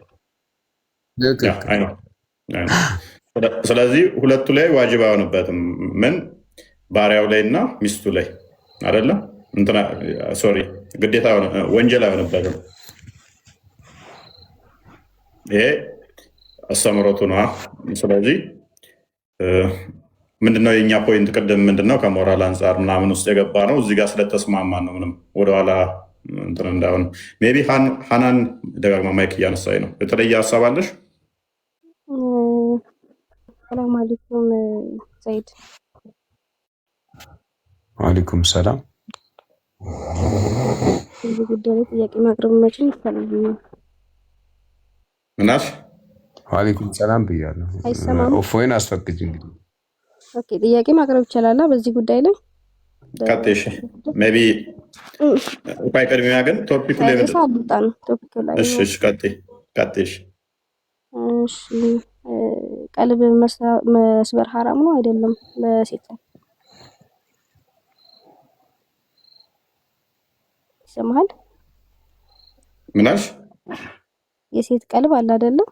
A: ስለዚህ ሁለቱ ላይ ዋጅብ አይሆንበትም። ምን ባሪያው ላይ እና ሚስቱ ላይ አይደለም። ሶሪ ግዴታ ወንጀል አይሆንበትም። ይሄ አስተምሮቱ ነው። ስለዚህ ምንድነው የእኛ ፖይንት ቅድም ምንድነው ከሞራል አንጻር ምናምን ውስጥ የገባ ነው። እዚህ ጋር ስለተስማማን ነው። ምንም ወደኋላ እንትን እንዳይሆን። ሜይ ቢ ሀናን ደጋግማ ማይክ እያነሳኝ ነው። የተለየ ሀሳብ አለሽ?
C: ሰላም አለይኩም ሰይድ።
B: ዋሌኩም ሰላም።
C: እዚህ ጉዳይ ላይ ጥያቄ ማቅረብ መችል ይፈልጋል።
A: ምናሽ?
B: ዋሌኩም ሰላም ብያለሁ።
C: አይሰማም?
B: እፎይን አስፈቅጅ እንግዲህ።
C: ኦኬ ጥያቄ ማቅረብ ይቻላል በዚህ ጉዳይ ላይ
A: ቀጥሽ። ሜይ ቢ ቆይ ቅድሚያ ግን ቶፒኩ ላይ
C: ነው ቶፒኩ ላይ
A: እሺ ቀጥሽ።
C: እሺ ቀልብ መስበር ሐራም ነው አይደለም? ለሴት ይሰማል?
A: ምናሽ?
C: የሴት ቀልብ አለ አይደለም?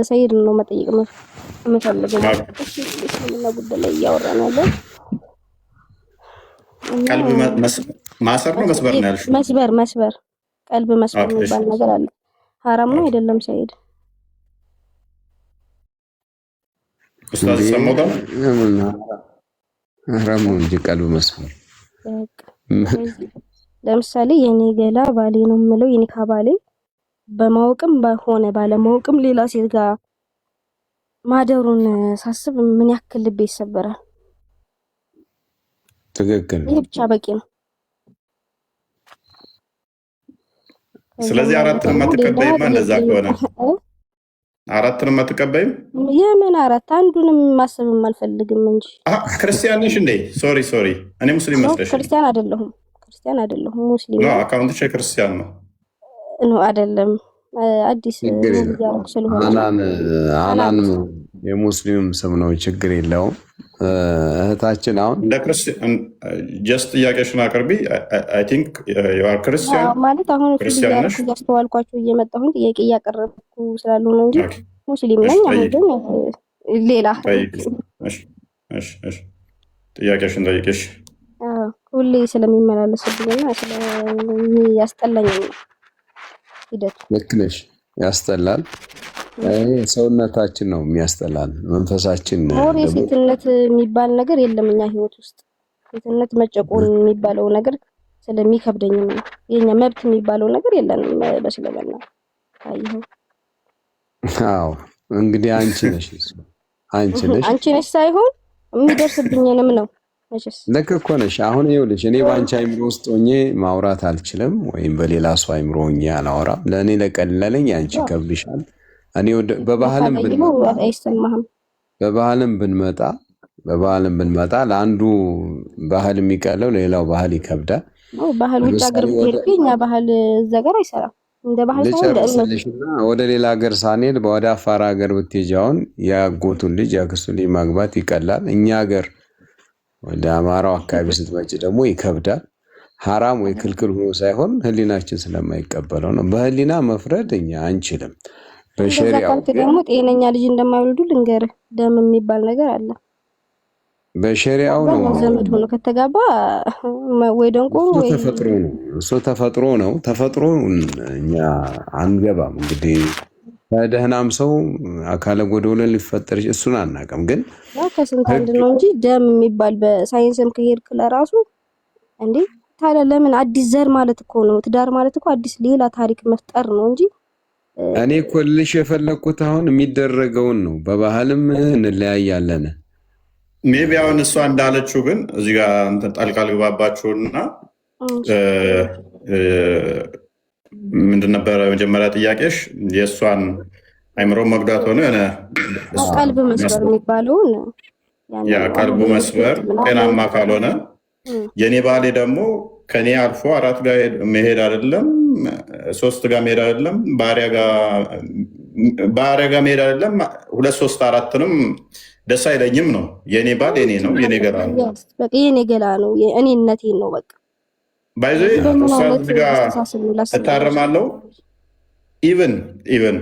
C: ሰይድ ነው መጠየቅ የምፈልገው። እስልምና ጉዳይ ላይ እያወራን ያለ
A: ቀልብ ማሰር ነው መስበር ነው ያልሽው?
C: መስበር ቀልብ መስበር የሚባል ነገር አለ። ሐራም ነው አይደለም ሰይድ?
A: ኡስታዝ ሰሞታል
B: ሐራም ነው እንጂ ቀልብ መስበር።
C: ለምሳሌ የኔ ገላ ባሌ ነው የምለው የኒካ ባሌ በማወቅም ባይሆነ ባለማወቅም ሌላ ሴት ጋር ማደሩን ሳስብ ምን ያክል ልቤ ይሰበራል።
B: ትክክል።
C: ይሄ ብቻ በቂ ነው።
A: ስለዚህ አራትንም አትቀበይም? እንደዛ ከሆነ አራትንም አትቀበይም?
C: የምን አራት? አንዱንም ማሰብም አልፈልግም እንጂ።
A: ክርስቲያን ነሽ እንዴ? ሶሪ እኔ ሙስሊም መስለሽ።
C: ክርስቲያን አይደለሁም ሙስሊም ነው።
A: አካውንትሽ ክርስቲያን ነው
C: ነው አይደለም? አዲስ ያው ስለሆነ
B: አናን የሙስሊም ስም ነው፣ ችግር የለውም። እህታችን አሁን
A: እንደ ክርስቲያን ጀስት ጥያቄሽን አቅርቢ። አይ ቲንክ ዩ አር ክርስቲያን
C: ማለት አሁን ክርስቲያን ነሽ ያስተዋልኳችሁ እየመጣሁኝ ጥያቄ እያቀረብኩ ስላልሆነ ነው እንጂ ሙስሊም ነኝ። አሁን ግን ሌላ
A: እሺ ጥያቄሽን ጠይቂሽ።
C: ሁሌ ስለሚመላለስብኝና ያስጠላኝ ሂደት።
B: ልክ ነሽ፣ ያስጠላል። ሰውነታችን ነው የሚያስጠላል፣ መንፈሳችን
C: ሴትነት የሚባል ነገር የለም እኛ ህይወት ውስጥ። ሴትነት መጨቆን የሚባለው ነገር ስለሚከብደኝ ነው። የኛ መብት የሚባለው ነገር የለንም በስለበና አይሁ።
B: አዎ እንግዲህ አንቺ ነሽ
C: ሳይሆን የሚደርስብኝንም ነው።
B: ልክ እኮ ነሽ። አሁን ይኸውልሽ እኔ በአንቺ አይምሮ ውስጥ ሆኜ ማውራት አልችልም፣ ወይም በሌላ ሰው አይምሮ ሆኜ አላወራም። ለእኔ ለቀለለኝ አንቺ ከብድሻል። እኔ በባህልም ብንመጣ ለአንዱ ባህል የሚቀለው ሌላው ባህል ይከብዳል።
C: ባህል ውጭ ሀገር ብትሄድ እኛ ባህል እዛ ጋር አይሰራም። እንደ ባህል
B: ልጨርስልሽና ወደ ሌላ ሀገር ሳንሄድ ወደ አፋር ሀገር ብትሄጂ አሁን የአጎቱን ልጅ የአክስቱን ልጅ ማግባት ይቀላል። እኛ ሀገር ወደ አማራው አካባቢ ስትመጪ ደግሞ ይከብዳል። ሐራም ወይ ክልክል ሆኖ ሳይሆን ህሊናችን ስለማይቀበለው ነው። በህሊና መፍረድ እኛ አንችልም። በሸሪዓው
C: ደግሞ ጤነኛ ልጅ እንደማይወልዱ ልንገርህ፣ ደም የሚባል ነገር አለ።
B: በሸሪዓው ነው
C: ዘመድ ሆኖ ከተጋባ ወይ ደንቆሮ ወይ
B: ተፈጥሮ ነው። እሱ ተፈጥሮ ነው። ተፈጥሮ እኛ አንገባም። እንግዲህ ከደህናም ሰው አካለ ጎዶሎ ሊፈጠር እሱን አናውቅም። ግን
C: ከስንት አንድ ነው እንጂ ደም የሚባል በሳይንስም ከሄድክ ለራሱ እንዴ ታዲያ ለምን አዲስ ዘር ማለት እኮ ነው። ትዳር ማለት እኮ አዲስ ሌላ ታሪክ መፍጠር ነው እንጂ
B: እኔ እኮ ልልሽ የፈለኩት አሁን የሚደረገውን ነው። በባህልም እንለያያለን።
A: ሜቢ አሁን እሷ እንዳለችው ግን እዚህ ጋር እንትን ጣልቃ ልግባባችሁና ምንድን ነበረ መጀመሪያ ጥያቄሽ? የእሷን አይምሮ መጉዳት ሆነ
C: ቀልብ መስበር የሚባለውን
A: ያ ቀልቡ መስበር ጤናማ ካልሆነ የኔ ባሌ ደግሞ ከኔ አልፎ 4 ጋር መሄድ አይደለም 3 ጋር መሄድ አይደለም ባሪያ ጋር መሄድ አይደለም 2 3 4ንም ደስ አይለኝም ነው። የኔ ባል የኔ ነው፣ የኔ ገላ ነው፣
C: በቃ የኔ ገላ ነው፣ እኔነቴን ነው። በቃ
A: ባይዘ እሷ ጋር እታረማለሁ። ኢቨን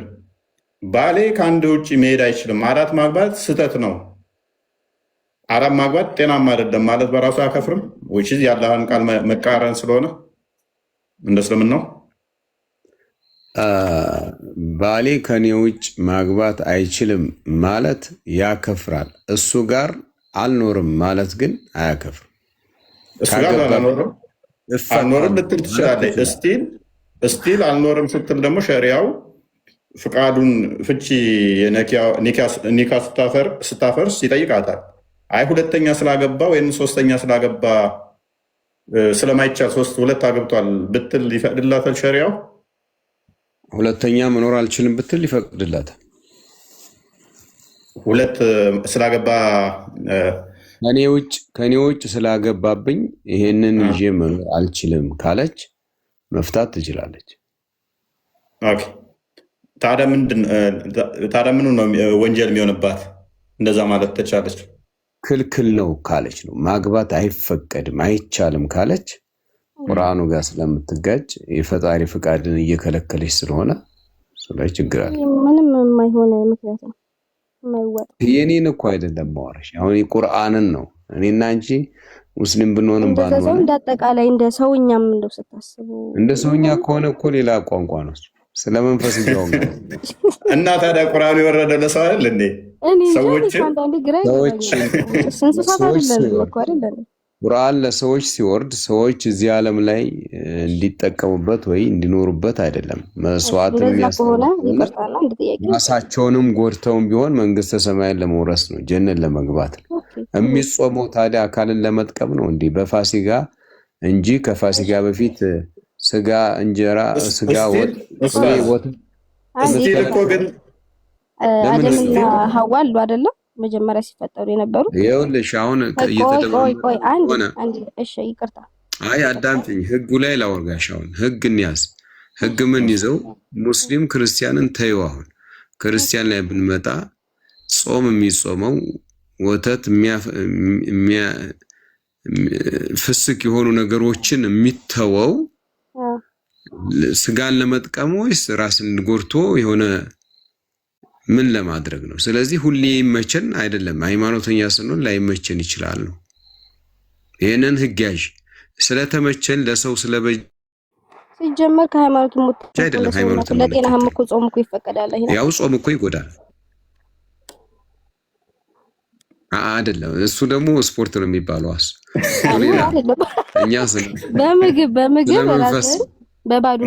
A: ባሌ ከአንድ ውጭ መሄድ አይችልም። 4 ማግባት ስህተት ነው። 4 ማግባት ጤናማ አይደለም ማለት በራሱ አያከፍርም። which is ያለህን ቃል መቃረን ስለሆነ እንደ እስልምናው
B: ባሌ ከኔ ውጭ ማግባት አይችልም ማለት ያከፍራል። እሱ ጋር አልኖርም ማለት ግን አያከፍርም።
A: እሱ ጋር አልኖርም ልትል ትችላለህ። እስቲል አልኖርም ስትል ደግሞ ሸሪያው ፍቃዱን ፍቺ ኒካ ስታፈርስ ይጠይቃታል። አይ ሁለተኛ ስላገባ ወይም 3ኛ ስላገባ ስለማይቻል 2 አግብቷል ብትል ይፈቅድላታል ሸሪያው?
B: ሁለተኛ መኖር አልችልም ብትል ይፈቅድላታል።
A: 2 ስላገባ
B: ከኔ ውጭ ስላገባብኝ ይሄንን ይዤ መኖር አልችልም ካለች መፍታት ትችላለች።
A: ኦኬ ታዲያ ምኑ ነው ወንጀል የሚሆንባት? እንደዛ ማለት ተቻለች?
B: ክልክል ነው ካለች ነው። ማግባት አይፈቀድም አይቻልም ካለች ቁርአኑ ጋር ስለምትጋጭ የፈጣሪ ፍቃድን እየከለከለች ስለሆነ ላይ ችግር አለ።
C: ምንም የማይሆን ምክንያት ነው የማይወጣ።
B: የኔን እኮ አይደለም ማወራሽ፣ አሁን ቁርአንን ነው። እኔና አንቺ ሙስሊም ብንሆንም ባንሆንም
C: እንደ አጠቃላይ እንደ ሰውኛም እንደው ስታስቡ
B: እንደ ሰውኛ ከሆነ እኮ ሌላ ቋንቋ ነው። ስለመንፈስ ይያው
A: እና ታዲያ ቁርአኑ የወረደ ለሰው አይደል እንዴ? ሰዎች
B: ቁርአን ለሰዎች ሲወርድ ሰዎች እዚህ ዓለም ላይ እንዲጠቀሙበት ወይ እንዲኖሩበት አይደለም። መስዋዕትን ራሳቸውንም ጎድተውም ቢሆን መንግስተ ሰማያን ለመውረስ ነው፣ ጀነት ለመግባት ነው። የሚጾመው ታዲያ አካልን ለመጥቀም ነው እንዲህ በፋሲጋ እንጂ ከፋሲጋ በፊት ስጋ እንጀራ ስጋ ወጥ
A: እኮ ግን
C: አደምና ሐዋ አሉ አይደለም መጀመሪያ ሲፈጠሩ የነበሩት።
B: ይኸውልሽ አሁን
C: እሺ ይቅርታ፣
B: አይ አዳምጪኝ። ህጉ ላይ ላወርጋሽ። አሁን ህግ እንያዝ። ህግ ምን ይዘው ሙስሊም ክርስቲያንን ተይው። አሁን ክርስቲያን ላይ ብንመጣ ጾም የሚጾመው ወተት ፍስክ የሆኑ ነገሮችን የሚተወው ስጋን ለመጥቀም ወይስ ራስን ጎርቶ የሆነ ምን ለማድረግ ነው? ስለዚህ ሁሌ ይመቸን አይደለም። ሃይማኖተኛ ስንሆን ላይመቸን ይችላል ነው። ይሄንን ህግ ያዥ። ስለተመቸን ለሰው ስለበጅ
C: ሲጀመር ከሃይማኖት ሞት
B: አይደለም። ሃይማኖት
C: ለጤናህም እኮ ጾም እኮ ይፈቀዳል።
B: ያው ጾም እኮ ይጎዳል አይደለም። እሱ ደግሞ ስፖርት ነው የሚባለው። እኛ
C: በምግብ ራስን በባዶ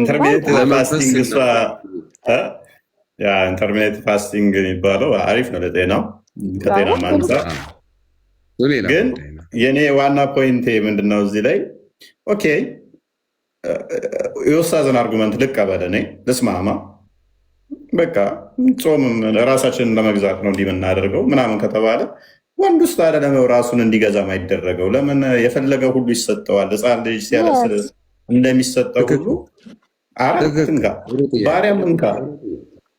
A: ኢንተርሚቴንት ፋስቲንግ የሚባለው አሪፍ ነው ለጤናው ከጤና አንፃር። ግን የኔ ዋና ፖይንቴ ምንድነው እዚህ ላይ ኦኬ የኡስታዝን አርጉመንት ልቀበል፣ እኔ ልስማማ። በቃ ጾምም ራሳችንን ለመግዛት ነው እንዲህ የምናደርገው ምናምን ከተባለ ወንድ ውስጥ አይደለም ራሱን እንዲገዛ ማይደረገው? ለምን የፈለገ ሁሉ ይሰጠዋል? ህፃን ልጅ ሲያለቅስ እንደሚሰጠው ሁሉ አራት እንካ ባሪያም እንካ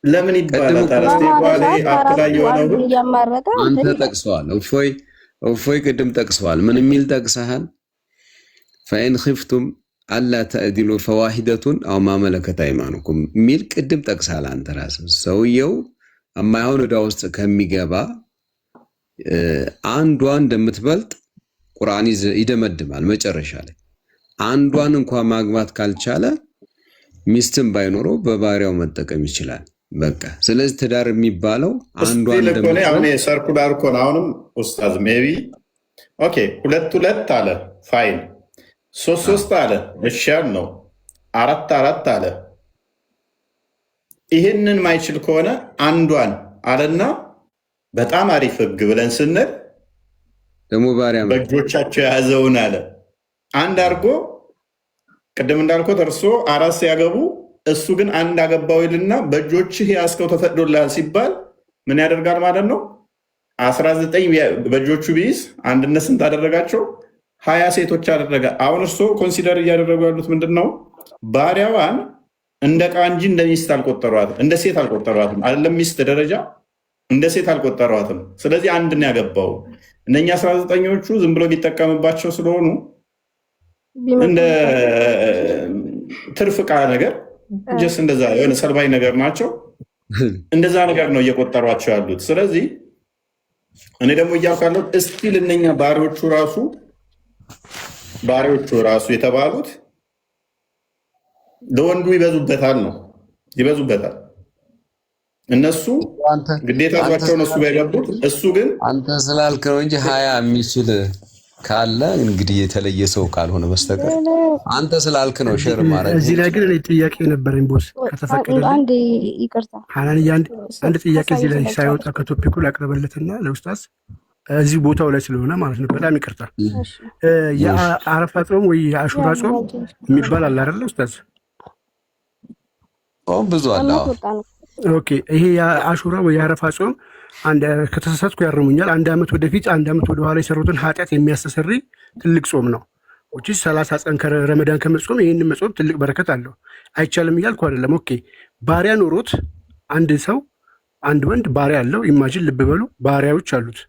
A: ለምን ይባላል? አፕላይ የሆነው
B: አንተ ጠቅሰዋል። እፎይ ቅድም ጠቅሰዋል። ምን የሚል ጠቅሰሃል? ፈኢን ኺፍቱም አላ ተዕዲሉ ፈዋሂደቱን አው ማመለከት አይማኑኩም ሚል ቅድም ጠቅሳል። አንተ ራስህ ሰውየው የማይሆን ዕዳ ውስጥ ከሚገባ አንዷን እንደምትበልጥ ቁርአን ይደመድማል። መጨረሻ ላይ አንዷን እንኳን ማግባት ካልቻለ ሚስትም ባይኖረው በባሪያው መጠቀም ይችላል። በቃ ስለዚህ ትዳር የሚባለው አንዷን
A: እንደምትበልጥ አሁን የሰርኩላር እኮ ነው። አሁንም ኡስታዝ ሜቢ ኦኬ 2 አለ ፋይል 3 አለ እሻል ነው 4 አለ። ይህንን ማይችል ከሆነ አንዷን አለና በጣም አሪፍ ህግ ብለን ስንል
B: ደግሞ ባሪያ
A: በእጆቻቸው የያዘውን አለ አንድ አድርጎ ቅድም እንዳልኩት እርሶ 4 ሲያገቡ እሱ ግን አንድ አገባው ይልና በእጆችህ ያስከው ተፈቅዶልሃል ሲባል ምን ያደርጋል ማለት ነው? 19 በእጆቹ ቢይዝ አንድነት ስንት አደረጋቸው? 20 ሴቶች አደረገ። አሁን እርሶ ኮንሲደር እያደረጉ ያሉት ምንድን ነው? ባሪያዋን እንደ ዕቃ እንጂ እንደ ሚስት አልቆጠሯትም፣ እንደ ሴት አልቆጠሯትም። አይደለም ሚስት ደረጃ እንደ ሴት አልቆጠሯትም። ስለዚህ አንድ ነው ያገባው። እነኛ 19ኞቹ ዝም ብሎ ቢጠቀምባቸው ስለሆኑ እንደ ትርፍ ዕቃ ነገር ጀስ እንደዛ የሆነ ሰልባይ ነገር ናቸው። እንደዛ ነገር ነው እየቆጠሯቸው ያሉት። ስለዚህ እኔ ደግሞ እያልኩ ያለሁት እስቲል እነኛ ባሪያዎቹ ራሱ የተባሉት ለወንዱ ይበዙበታል ነው ይበዙበታል። እነሱ ግዴታ ዟቸው እነሱ ባይገቡት እሱ ግን
B: አንተ ስላልክ ነው እንጂ 20 የሚችል ካለ እንግዲህ የተለየ ሰው ካልሆነ በስተቀር አንተ ስላልክ ነው ሼር ማድረግ።
E: እዚህ ላይ ግን ጥያቄ ነበረኝ ቦስ ከተፈቀደ
C: አንድ ይቅርታ
E: ሐናን አንድ ጥያቄ እዚህ ላይ ሳይወጣ ከቶፒኩ ላቅርበለትና ለኡስታዝ እዚህ ቦታው ላይ ስለሆነ ማለት ነው። በጣም ይቅርታ። የአረፋ ጾም ወይ የአሹራ ጾም የሚባል አለ አይደል ኡስታዝ?
B: ብዙ አለ።
E: ኦኬ ይሄ የአሹራ ወይ የአረፋ ጾም አንድ ከተሳሳትኩ ያርሙኛል። 1 ዓመት ወደፊት 1 ዓመት ወደ ኋላ የሰሩትን ኃጢአት የሚያስተሰሪ ትልቅ ጾም ነው። ወጪ 30 ቀን ከረመዳን ከመጾም ይሄን መጾም ትልቅ በረከት አለው። አይቻልም እያልኩ አይደለም። ኦኬ ባሪያ ኖሮት አንድ ሰው አንድ ወንድ ባሪያ አለው። ኢማጂን ልብ በሉ ባሪያዎች አሉት።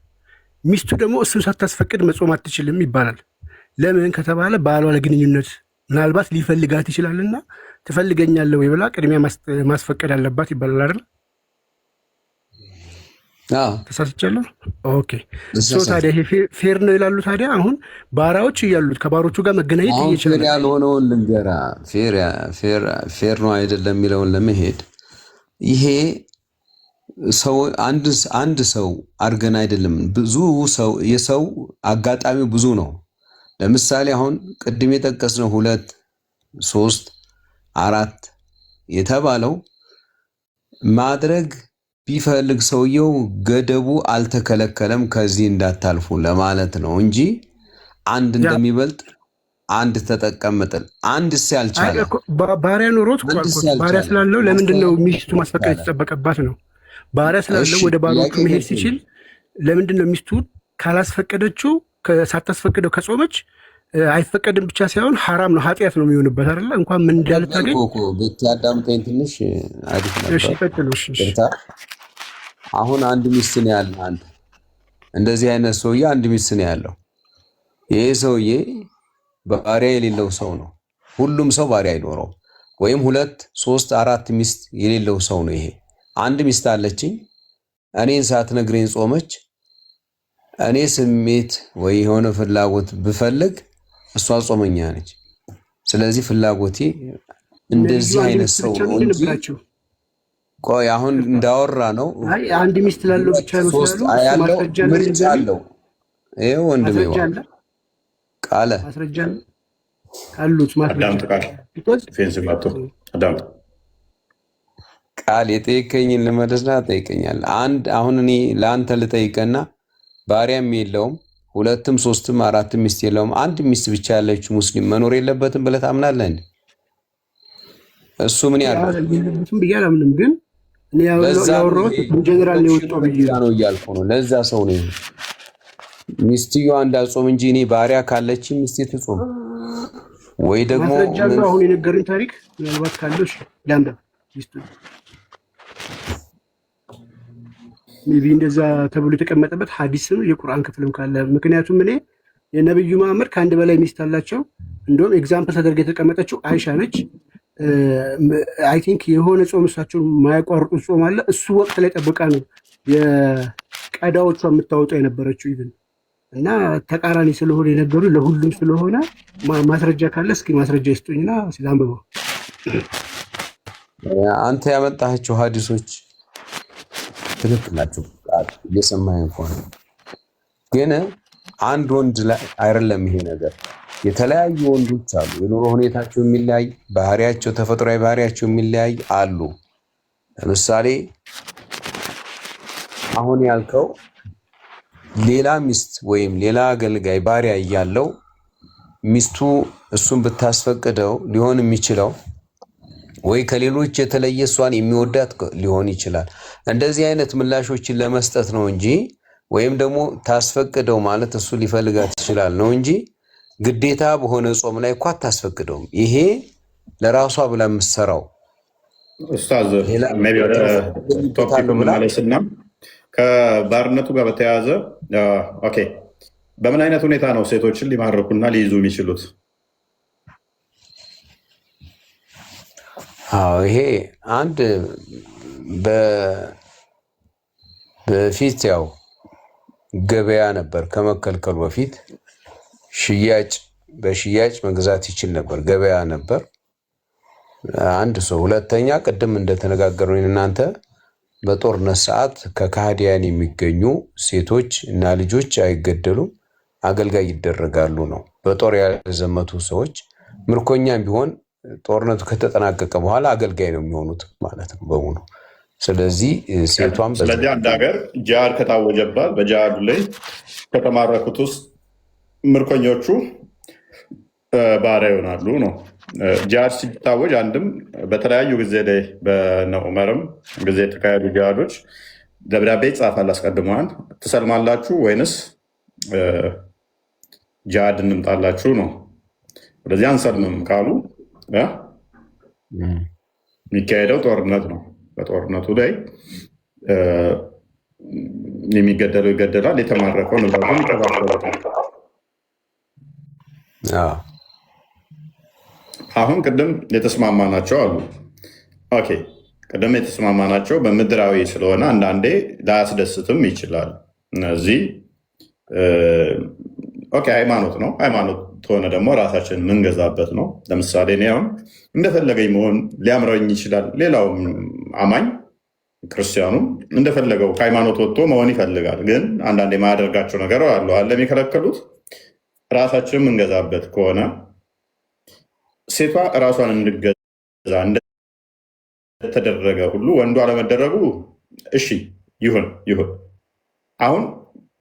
E: ሚስቱ ደግሞ እሱን ሳታስፈቅድ መጾም አትችልም ይባላል። ለምን ከተባለ ባሏ ለግንኙነት ምናልባት ሊፈልጋት ይችላልና ትፈልገኛለህ ወይ ብላ ቅድሚያ ማስፈቀድ አለባት ይባላል አይደል? ተሳስቻለሁ። ኦኬ ሶ ታዲያ ይሄ ፌር ነው ይላሉ። ታዲያ አሁን ባሪያዎች እያሉት ከባሮቹ ጋር መገናኘት ይችላል።
B: ፌር ያልሆነውን ልንገራ፣ ፌር ነው አይደለም የሚለውን ለመሄድ ይሄ ሰው አንድ ሰው አድርገን አይደለም፣ ብዙ ሰው የሰው አጋጣሚው ብዙ ነው። ለምሳሌ አሁን ቅድም የጠቀስነው 2 3 4 የተባለው ማድረግ ቢፈልግ ሰውየው ገደቡ አልተከለከለም ከዚህ እንዳታልፉ ለማለት ነው እንጂ አንድ እንደሚበልጥ አንድ ተጠቀምጥል አንድ ሲያልቻለ
E: ባሪያ ኖሮት ባሪያ ስላለው ለምንድነው ሚስቱ ማስፈቀድ የተጠበቀባት ነው? ባሪያ ስላለው ወደ ባሮቹ መሄድ ሲችል ለምንድነው ሚስቱ ካላስፈቀደችው ሳታስፈቅደው ከጾመች አይፈቀድም ብቻ ሳይሆን ሐራም ነው ኃጢአት ነው የሚሆንበት አይደል? እንኳን ምን እንዳልታገኝ
B: ብታዳምጠኝ ትንሽ አሪፍ ነበር። አሁን አንድ ሚስት ነው ያለ አንተ እንደዚህ አይነት ሰውዬ አንድ ሚስት ነው ያለው። ይሄ ሰውዬ ባሪያ የሌለው ሰው ነው። ሁሉም ሰው ባሪያ አይኖረውም። ወይም 2 3 4 ሚስት የሌለው ሰው ነው። ይሄ አንድ ሚስት አለችኝ፣ እኔን ሳትነግረኝ ጾመች። እኔ ስሜት ወይ የሆነ ፍላጎት ብፈልግ እሷ ጾመኛ ነች። ስለዚህ ፍላጎቴ እንደዚህ አይነት ሰው ነው እንጂ ቆይ አሁን እንዳወራ ነው።
E: አይ አንድ ሚስት ላለው ብቻ ነው
B: ያለው ምርጫ አለው። ይሄ ወንድሜ ቃለ
E: ማስረጃ ካሉት
B: ቃል የጠየቀኝን ልመለስና ጠይቀኛል። አንድ አሁን እኔ ለአንተ ልጠይቀና ባሪያም የለውም 2 3 4 ሚስት የለውም አንድ ሚስት ብቻ ያለችው ሙስሊም መኖር የለበትም ብለህ ታምናለህ እንዴ? እሱ ምን ያለው
E: ብያለምንም ግን እኔ ያወራሁት ጀነራል ነው
B: እያልኩ ነው። ለዛ ሰው ነው ሚስትየዋ እንዳጾም እንጂ እኔ ባሪያ ካለች ሚስቴ ትጾም ወይ ደግሞ
E: አሁን የነገረኝ ታሪክ ምናልባት ካለሽ ላምዳ ሚስቱ ሜቢ እንደዛ ተብሎ የተቀመጠበት ሐዲስ ነው የቁርአን ክፍልም ካለ። ምክንያቱም እኔ የነብዩ መሐመድ ከአንድ በላይ ሚስት አላቸው እንደውም ኤግዛምፕል ተደርጋ የተቀመጠችው አይሻ ነች። አይ ቲንክ የሆነ ጾም እሳቸው የማያቋርጡት ጾም አለ። እሱ ወቅት ላይ ጠብቃ ነው የቀዳዎቿ የምታወጣው የነበረችው ኢቭን እና ተቃራኒ ስለሆነ የነገሩ ለሁሉም ስለሆነ ማስረጃ ካለ እስኪ ማስረጃ ይስጡኝና ሲዛንብበው
B: አንተ ያመጣቸው ሀዲሶች ትክክል ናቸው። እየሰማኸኝ ከሆነ ግን አንድ ወንድ ላይ አይደለም ይሄ ነገር። የተለያዩ ወንዶች አሉ፣ የኑሮ ሁኔታቸው የሚለያይ ባህሪያቸው፣ ተፈጥሯዊ ባህሪያቸው የሚለያይ አሉ። ለምሳሌ አሁን ያልከው ሌላ ሚስት ወይም ሌላ አገልጋይ ባሪያ እያለው ሚስቱ እሱን ብታስፈቅደው ሊሆን የሚችለው ወይ ከሌሎች የተለየ እሷን የሚወዳት ሊሆን ይችላል። እንደዚህ አይነት ምላሾችን ለመስጠት ነው እንጂ ወይም ደግሞ ታስፈቅደው ማለት እሱ ሊፈልጋት ይችላል ነው እንጂ ግዴታ በሆነ ጾም ላይ እኮ አታስፈቅደውም። ይሄ ለራሷ ብላ የምትሰራው
A: ኡስታዝ ቶፒክ መመለስና ከባርነቱ ጋር በተያያዘ ኦኬ፣ በምን አይነት ሁኔታ ነው ሴቶችን ሊማርኩና ሊይዙ የሚችሉት?
B: ይሄ አንድ በፊት ያው ገበያ ነበር። ከመከልከሉ በፊት በሽያጭ መግዛት ይችል ነበር። ገበያ ነበር አንድ ሰው። ሁለተኛ ቅድም እንደተነጋገርነው እናንተ በጦርነት ሰዓት ከካህዲያን የሚገኙ ሴቶች እና ልጆች አይገደሉም፣ አገልጋይ ይደረጋሉ ነው። በጦር ያልዘመቱ ሰዎች ምርኮኛም ቢሆን ጦርነቱ ከተጠናቀቀ በኋላ አገልጋይ ነው የሚሆኑት ማለት ነው በሙሉ። ስለዚህ ሴቷም
A: ስለዚህ አንድ ሀገር ጂሃድ ከታወጀባት በጂሃዱ ላይ ከተማረኩት ውስጥ ምርኮኞቹ ባሪያ ይሆናሉ ነው። ጂሃድ ሲታወጅ አንድም በተለያዩ ጊዜ ላይ በነ ዑመርም ጊዜ የተካሄዱ ጂሃዶች ደብዳቤ ይጻፋል አስቀድመዋል። ትሰልማላችሁ ወይንስ ጂሃድ እንምጣላችሁ ነው። ስለዚህ አንሰልምም ካሉ የሚካሄደው ጦርነት ነው። በጦርነቱ ላይ የሚገደለው ይገደላል፣ የተማረከው ንብረቱን ይከፋፈላል። አሁን ቅድም የተስማማናቸው አሉ። ኦኬ፣ ቅድም የተስማማናቸው በምድራዊ ስለሆነ አንዳንዴ ላያስደስትም ይችላል። እነዚህ ኦኬ፣ ሃይማኖት ነው። ሃይማኖት ከሆነ ደግሞ ራሳችን የምንገዛበት ነው። ለምሳሌ እኔ አሁን እንደፈለገኝ መሆን ሊያምረኝ ይችላል። ሌላውም አማኝ ክርስቲያኑም እንደፈለገው ከሃይማኖት ወጥቶ መሆን ይፈልጋል። ግን አንዳንድ የማያደርጋቸው ነገር አለ የሚከለከሉት። ራሳችን የምንገዛበት ከሆነ ሴቷ እራሷን እንድገዛ እንደተደረገ ሁሉ ወንዱ አለመደረጉ እሺ ይሁን። አሁን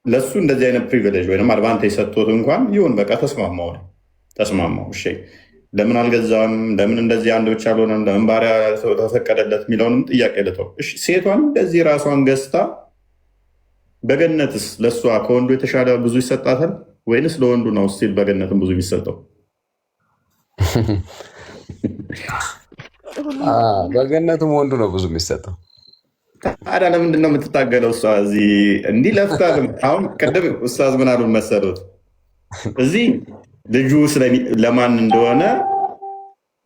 A: ለሱ እንደዚህ አይነት ፕሪቪሌጅ ወይም አድቫንቴጅ ሰጥቶት እንኳን ይሁን በቃ ተስማማው። እሺ ለምን አልገዛም? ለምን እንደዚህ አንድ ብቻ አልሆነም? ለምን ባሪያ ተፈቀደለት? የሚለውንም ጥያቄ ልተው። እሺ ሴቷን እንደዚህ ራሷን ገዝታ በገነትስ ለእሷ ከወንዱ የተሻለ ብዙ ይሰጣታል ወይንስ ለወንዱ ነው ስቲል በገነትም ብዙ የሚሰጠው?
B: በገነትም ወንዱ ነው ብዙ የሚሰጠው።
A: ታዲያ ለምንድን ነው የምትታገለው? እሷ እዚህ እንዲህ ለፍታ። አሁን ቅድም ኡስታዝ ምን አሉን መሰሉት? እዚህ ልጁ ለማን እንደሆነ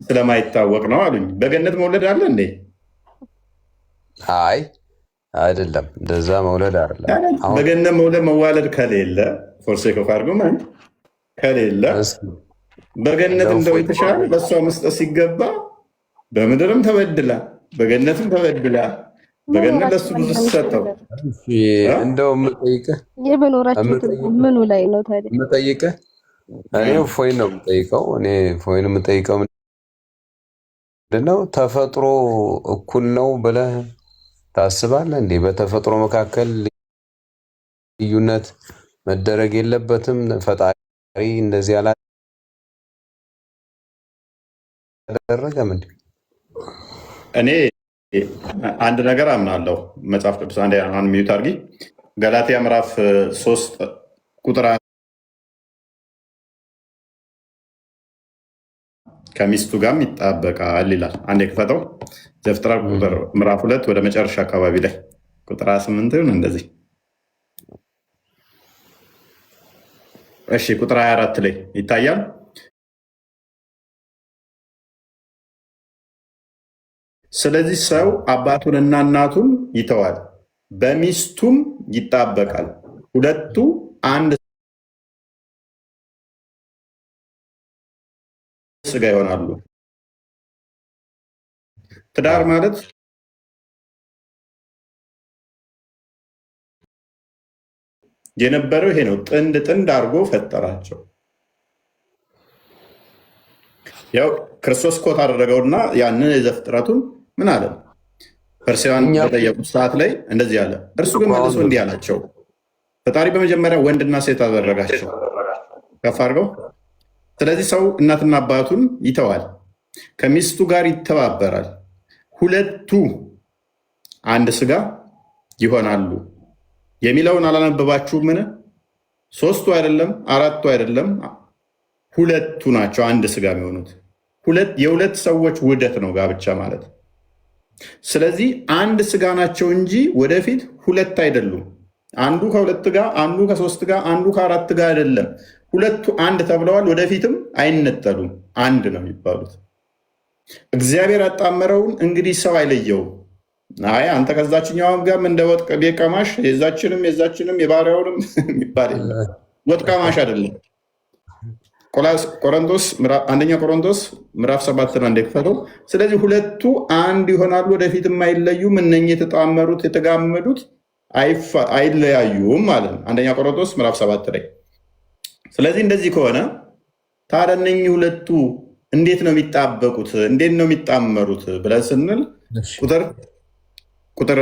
A: ስለማይታወቅ ነው አሉኝ። በገነት መውለድ አለ እንዴ?
B: አይ አይደለም፣ እንደዛ መውለድ አይደለም።
A: በገነት መዋለድ ከሌለ ፎርሴክ ኦፍ አርጉመንት ከሌለ በገነት እንደው የተሻለ በእሷ መስጠት ሲገባ በምድርም ተበድላ በገነትም ተበድላ በገነት ለሱ ብዙ ሲሰጠው
B: እንደው የምጠይቅህ
C: ምኑ ላይ ነው ታዲያ?
B: የምጠይቅህ እኔ ፎይን ነው የምጠይቀው። ፎይን የምጠይቀው ምንድነው ተፈጥሮ እኩል ነው ብለህ ታስባለህ እንዴ? በተፈጥሮ መካከል ልዩነት መደረግ የለበትም? ፈጣሪ እንደዚህ አላደረገም እንዴ?
A: እኔ አንድ ነገር አምናለሁ። መጽሐፍ ቅዱስ አንድ ሚዩት አድርጊ። ገላትያ ምዕራፍ 3 ቁጥር ከሚስቱ ጋርም ይጣበቃል ይላል። አንድ የክፈተው ዘፍጥረት ምዕራፍ 2 ወደ መጨረሻ አካባቢ ላይ ቁጥር 28 እንደዚህ። እሺ ቁጥር 24 ላይ ይታያል። ስለዚህ ሰው አባቱንና እናቱን ይተዋል፣ በሚስቱም ይጣበቃል፣ ሁለቱ አንድ ስጋ ይሆናሉ። ትዳር ማለት የነበረው ይሄ ነው። ጥንድ ጥንድ አድርጎ ፈጠራቸው። ያው ክርስቶስ ኮት አደረገውና ያንን የዘፍጥረቱን ምን አለ? ፈሪሳውያን በጠየቁት ሰዓት ላይ እንደዚህ አለ። እርሱ ግን መልሶ እንዲህ አላቸው፣ ፈጣሪ በመጀመሪያ ወንድና ሴት አደረጋቸው። ከፍ አድርገው። ስለዚህ ሰው እናትና አባቱን ይተዋል፣ ከሚስቱ ጋር ይተባበራል፣ ሁለቱ አንድ ስጋ ይሆናሉ የሚለውን አላነበባችሁምን? ሶስቱ አይደለም፣ አራቱ አይደለም፣ ሁለቱ ናቸው አንድ ስጋ የሚሆኑት። የሁለት ሰዎች ውህደት ነው ጋብቻ ማለት። ስለዚህ አንድ ስጋ ናቸው እንጂ ወደፊት ሁለት አይደሉም። አንዱ ከሁለት ጋር፣ አንዱ ከሶስት ጋር፣ አንዱ ከአራት ጋር አይደለም። ሁለቱ አንድ ተብለዋል። ወደፊትም አይነጠሉም፣ አንድ ነው የሚባሉት። እግዚአብሔር ያጣመረውን እንግዲህ ሰው አይለየውም። አይ አንተ ከዛችኛዋም ጋር እንደ ወጥ ቤት ቀማሽ የዛችንም የባሪያውንም የሚባል የለም። ወጥ ቀማሽ አይደለም። አንደኛ ቆሮንቶስ ምዕራፍ 7 እንደክፈተው። ስለዚህ ሁለቱ አንድ ይሆናሉ፣ ወደፊትም አይለዩም። እነኚህ የተጣመሩት የተጋመዱት አይለያዩም ማለት ነው። አንደኛ ቆሮንቶስ ምዕራፍ 7 ላይ። ስለዚህ እንደዚህ ከሆነ ታዲያ እነኚህ ሁለቱ እንዴት ነው የሚጣበቁት? እንዴት ነው የሚጣመሩት ብለን ስንል ቁጥር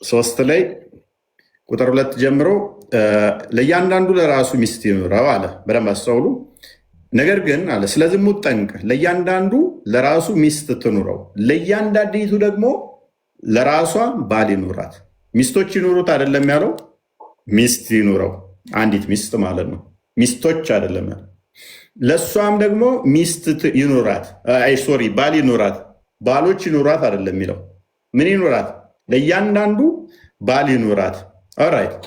A: 3 ላይ ቁጥር 2 ጀምሮ ለእያንዳንዱ ለራሱ ሚስት ይኑረው አለ። በደንብ አስተውሉ። ነገር ግን አለ ስለ ዝሙት ጠንቅ ለእያንዳንዱ ለራሱ ሚስት ትኑረው፣ ለእያንዳንዲቱ ደግሞ ለራሷ ባል ይኑራት። ሚስቶች ይኑሩት አይደለም ያለው፣ ሚስት ይኑረው። አንዲት ሚስት ማለት ነው። ሚስቶች አይደለም ያለው። ለእሷም ደግሞ ሚስት ይኑራት፣ ባል ይኑራት። ባሎች ይኑራት አይደለም የሚለው። ምን ይኑራት? ለእያንዳንዱ ባል ይኑራት። ኦራይት።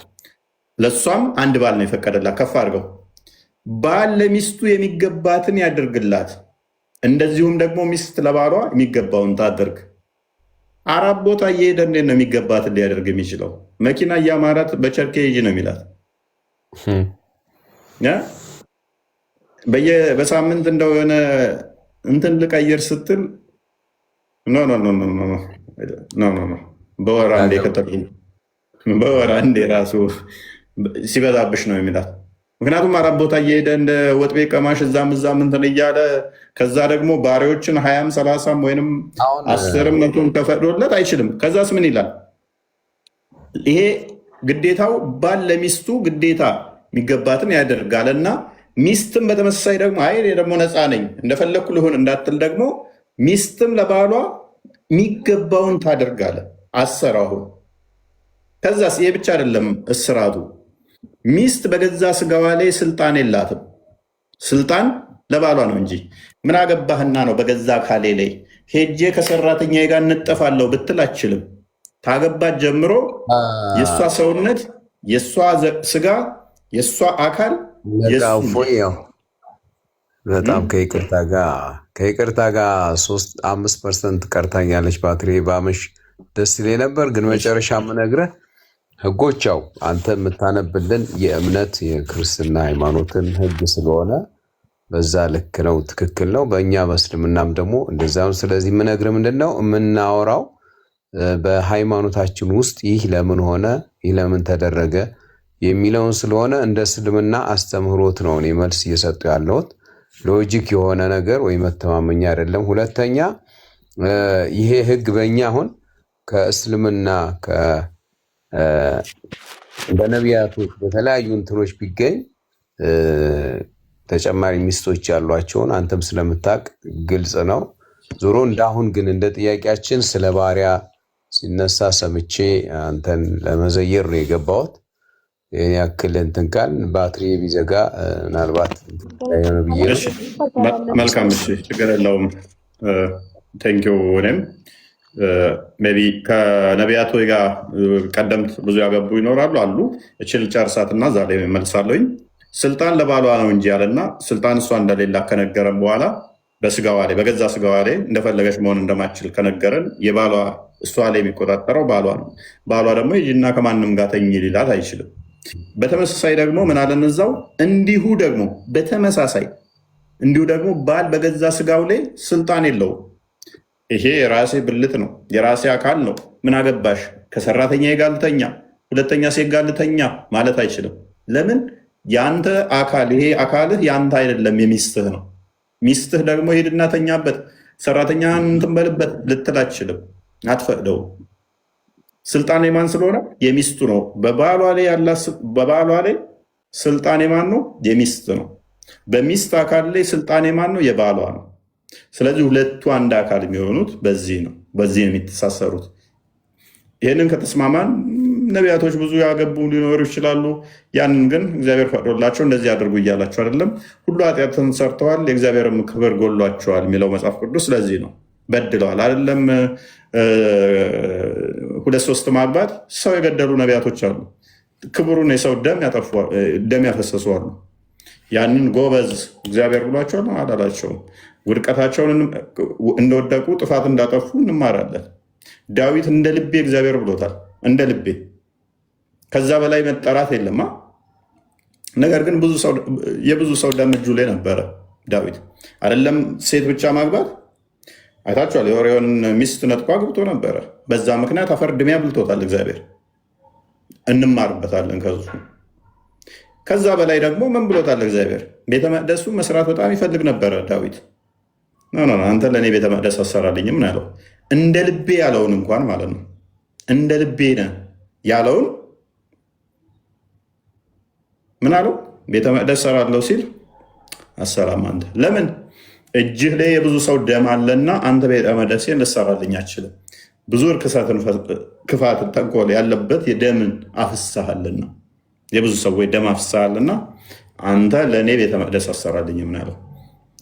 A: ለእሷም አንድ ባል ነው የፈቀደላት። ከፍ አድርገው። ባል ለሚስቱ የሚገባትን ያደርግላት፣ እንደዚሁም ደግሞ ሚስት ለባሏ የሚገባውን ታደርግ። አራት ቦታ እየሄደ እንዴት ነው የሚገባትን ሊያደርግ የሚችለው? መኪና እያማራት በቸርኬ ሂጂ ነው የሚላት። በሳምንት እንደው የሆነ እንትን ልቀይር ስትል በወር አንዴ በወር አንዴ ራሱ ሲበዛብሽ ነው የሚላት። ምክንያቱም አራት ቦታ እየሄደ እንደ ወጥ ቤት ቀማሽ እዛም እንትን እያለ ከዛ ደግሞ ባሪዎችን 20 30 ወይም 10 መቶም ተፈቅዶለት አይችልም። ከዛስ ምን ይላል? ይሄ ግዴታው ባል ለሚስቱ ግዴታ የሚገባትን ያደርጋልና ሚስትም በተመሳሳይ ደግሞ አይ ደግሞ ነፃ ነኝ እንደፈለግኩ ልሁን እንዳትል ደግሞ ሚስትም ለባሏ የሚገባውን ታደርጋለ። አሰራሁ። ከዛስ ይሄ ብቻ አይደለም እስራቱ። ሚስት በገዛ ስጋዋ ላይ ስልጣን የላትም። ስልጣን ለባሏ ነው እንጂ ምን አገባህና ነው በገዛ አካሌ ላይ ሄጄ ከሰራተኛ ጋር እንጠፋለሁ ብትል አችልም። ታገባት ጀምሮ የእሷ ሰውነት፣ የእሷ ስጋ፣ የእሷ አካል
B: በጣም ከይቅርታ ጋር 3-5% ቀርታኛለች። ባትሪ ባመሽ ደስ ይለኝ ነበር፣ ግን መጨረሻ የምነግርህ ህጎች ያው አንተ የምታነብልን የእምነት የክርስትና ሃይማኖትን ህግ ስለሆነ በዛ ልክ ነው፣ ትክክል ነው። በእኛ በእስልምናም ደግሞ እንደዛም። ስለዚህ የምነግርህ ምንድን ነው የምናወራው በሃይማኖታችን ውስጥ ይህ ለምን ሆነ፣ ይህ ለምን ተደረገ የሚለውን ስለሆነ እንደ እስልምና አስተምህሮት ነው እኔ መልስ እየሰጡ ያለሁት። ሎጂክ የሆነ ነገር ወይ መተማመኛ አይደለም። ሁለተኛ ይሄ ህግ በእኛ አሁን ከእስልምና በነቢያቶች በተለያዩ እንትኖች ቢገኝ ተጨማሪ ሚስቶች ያሏቸውን አንተም ስለምታውቅ ግልጽ ነው። ዞሮ እንዳሁን ግን እንደ ጥያቄያችን ስለ ባሪያ ሲነሳ ሰምቼ አንተን ለመዘየር ነው የገባሁት። ይህን ያክል እንትን ካል ባትሪ ቢዘጋ ምናልባት ሆነ ብዬ።
A: መልካም፣ እሺ፣ ችግር የለውም። ቴንኪው። እኔም ሜይ ቢ ከነቢያት ወይ ጋር ቀደምት ብዙ ያገቡ ይኖራሉ አሉ። እችል ጨርሳትና እዛ ላይ መልሳለሁኝ። ስልጣን ለባሏ ነው እንጂ ያለና ስልጣን እሷ እንደሌላ ከነገረም በኋላ በስጋዋ ላይ በገዛ ስጋዋ ላይ እንደፈለገች መሆን እንደማትችል ከነገረን የባሏ እሷ ላይ የሚቆጣጠረው ባሏ ነው። ባሏ ደግሞ ሂጂና ከማንም ጋር ተኝ ሊላት አይችልም። በተመሳሳይ ደግሞ ምን አለን እዛው እንዲሁ ደግሞ ባል በገዛ ስጋው ላይ ስልጣን የለውም። ይሄ የራሴ ብልት ነው፣ የራሴ አካል ነው፣ ምን አገባሽ ከሰራተኛ ጋር ልተኛ፣ ሁለተኛ ሴት ጋር ልተኛ ማለት አይችልም። ለምን? የአንተ አካል ይሄ አካልህ የአንተ አይደለም፣ የሚስትህ ነው። ሚስትህ ደግሞ ሄድና ተኛበት፣ ሰራተኛ እንትን በልበት ልትል አትችልም፣ አትፈቅደውም። ስልጣን የማን ስለሆነ? የሚስቱ ነው። በባሏ ላይ ስልጣን የማን ነው? የሚስት ነው። በሚስት አካል ላይ ስልጣን የማን ነው? የባሏ ነው። ስለዚህ ሁለቱ አንድ አካል የሚሆኑት በዚህ ነው የሚተሳሰሩት። ይህንን ከተስማማን ነቢያቶች ብዙ ያገቡ ሊኖሩ ይችላሉ። ያንን ግን እግዚአብሔር ፈቅዶላቸው እንደዚህ አድርጉ እያላቸው አይደለም። ሁሉ ኃጢአትን ሰርተዋል፣ የእግዚአብሔርም ክብር ጎሏቸዋል የሚለው መጽሐፍ ቅዱስ ስለዚህ ነው። በድለዋል አይደለም 2-3 ማግባት ሰው የገደሉ ነቢያቶች አሉ። ክብሩን የሰው ደም ያፈሰሱ አሉ። ያንን ጎበዝ እግዚአብሔር ብሏቸዋል አላላቸውም። ውድቀታቸውን እንደወደቁ ጥፋት እንዳጠፉ እንማራለን። ዳዊት እንደ ልቤ እግዚአብሔር ብሎታል። እንደ ልቤ ከዛ በላይ መጠራት የለማ። ነገር ግን የብዙ ሰው ደም እጁ ላይ ነበረ። ዳዊት አይደለም ሴት ብቻ ማግባት አይታችኋል። የኦርዮን ሚስት ነጥቆ አግብቶ ነበረ። በዛ ምክንያት አፈር ድሜ አብልቶታል እግዚአብሔር። እንማርበታለን ከሱ። ከዛ በላይ ደግሞ ምን ብሎታል እግዚአብሔር? ቤተ መቅደሱ መስራት በጣም ይፈልግ ነበረ ዳዊት። አንተ ለእኔ ቤተ መቅደስ አሰራልኝም ምን ያለው? እንደ ልቤ ያለውን እንኳን ማለት ነው። እንደ ልቤ ነህ ያለውን ምን አለው? ቤተ መቅደስ ሰራለሁ ሲል አሰራም አንተ። ለምን? እጅህ ላይ የብዙ ሰው ደም አለና አንተ ቤተ መቅደሴን ልሰራልኝ አችልም። ብዙ እርክሰትን፣ ክፋትን፣ ተንኮል ያለበት የደምን አፍሳሃልና የብዙ ሰዎች ደም አፍሳሃልና አንተ ለእኔ ቤተ መቅደስ አሰራልኝ ምን ያለው?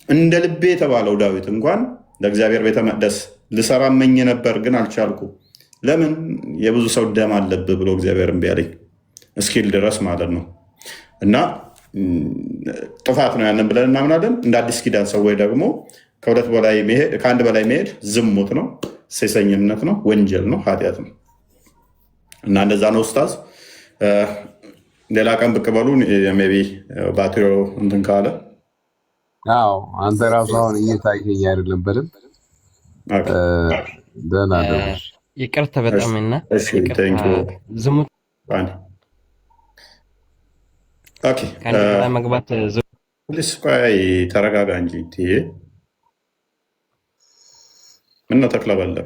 A: እንደ ልቤ የተባለው ዳዊት እንኳን ለእግዚአብሔር ቤተ መቅደስ ልሰራ መኝ ነበር ግን አልቻልኩ። ለምን? የብዙ ሰው ደም አለብህ ብሎ እግዚአብሔር እምቢ አለኝ እስኪል ድረስ ማለት ነው። እና ጥፋት ነው ያንን ብለን እናምናለን። እንደ አዲስ ኪዳን ሰዎች ደግሞ ከአንድ በላይ መሄድ ዝሙት ነው፣ ሴሰኝነት ነው፣ ወንጀል ነው፣ ኃጢአት ነው። እና እንደዛ ነው ኡስታዝ። ሌላ ቀን ብቅ በሉ ሜይ ቢ ባትሪው እንትን ካለ
B: አንተ ራሱ አሁን እየታየኝ አይደለም በደንብ ደህና ደህና።
F: ይቅርታ በጣም እና ዝሙት መግባት
A: ቆይ ተረጋጋ እንጂ ምነው ተክለበለ።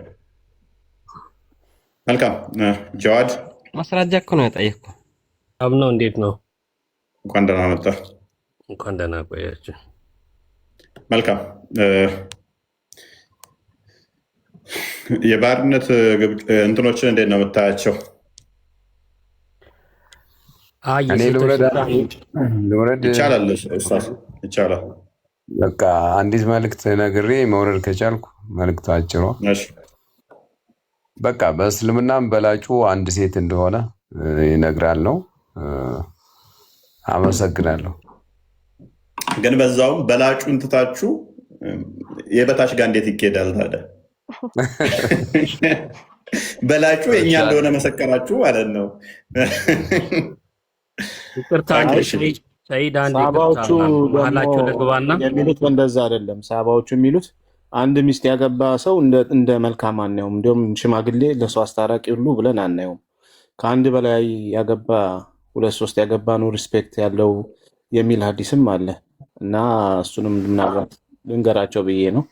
A: መልካም ጀዋድ
F: ማስራጃ እኮ ነው የጠየቅኩ።
G: አብነው እንዴት ነው?
A: እንኳን ደህና መጣ።
G: እንኳን ደህና ቆያችሁ።
A: መልካም የባርነት እንትኖችን እንዴት ነው የምታያቸው? ይቻላል ይቻላል።
B: በቃ አንዲት መልዕክት ነግሬ መውረድ ከቻልኩ መልዕክቱ አጭሯ በቃ በእስልምናም በላጩ አንድ ሴት እንደሆነ ይነግራል ነው። አመሰግናለሁ።
A: ግን በዛውም በላጩን ትታችሁ የበታች ጋር እንዴት ይኬዳል ታዲያ? በላጩ የእኛ እንደሆነ መሰከራችሁ ማለት ነው።
D: ሳባዎቹ የሚሉት እንደዛ አይደለም። ሳባዎቹ የሚሉት አንድ ሚስት ያገባ ሰው እንደ መልካም አናየውም። እንዲሁም ሽማግሌ ለሰው አስታራቂ ሁሉ ብለን አናየውም። ከአንድ በላይ ያገባ 2-3 ያገባ ነው ሪስፔክት ያለው የሚል ሀዲስም አለ እና እሱንም ምናልባት ልንገራቸው ብዬ ነው።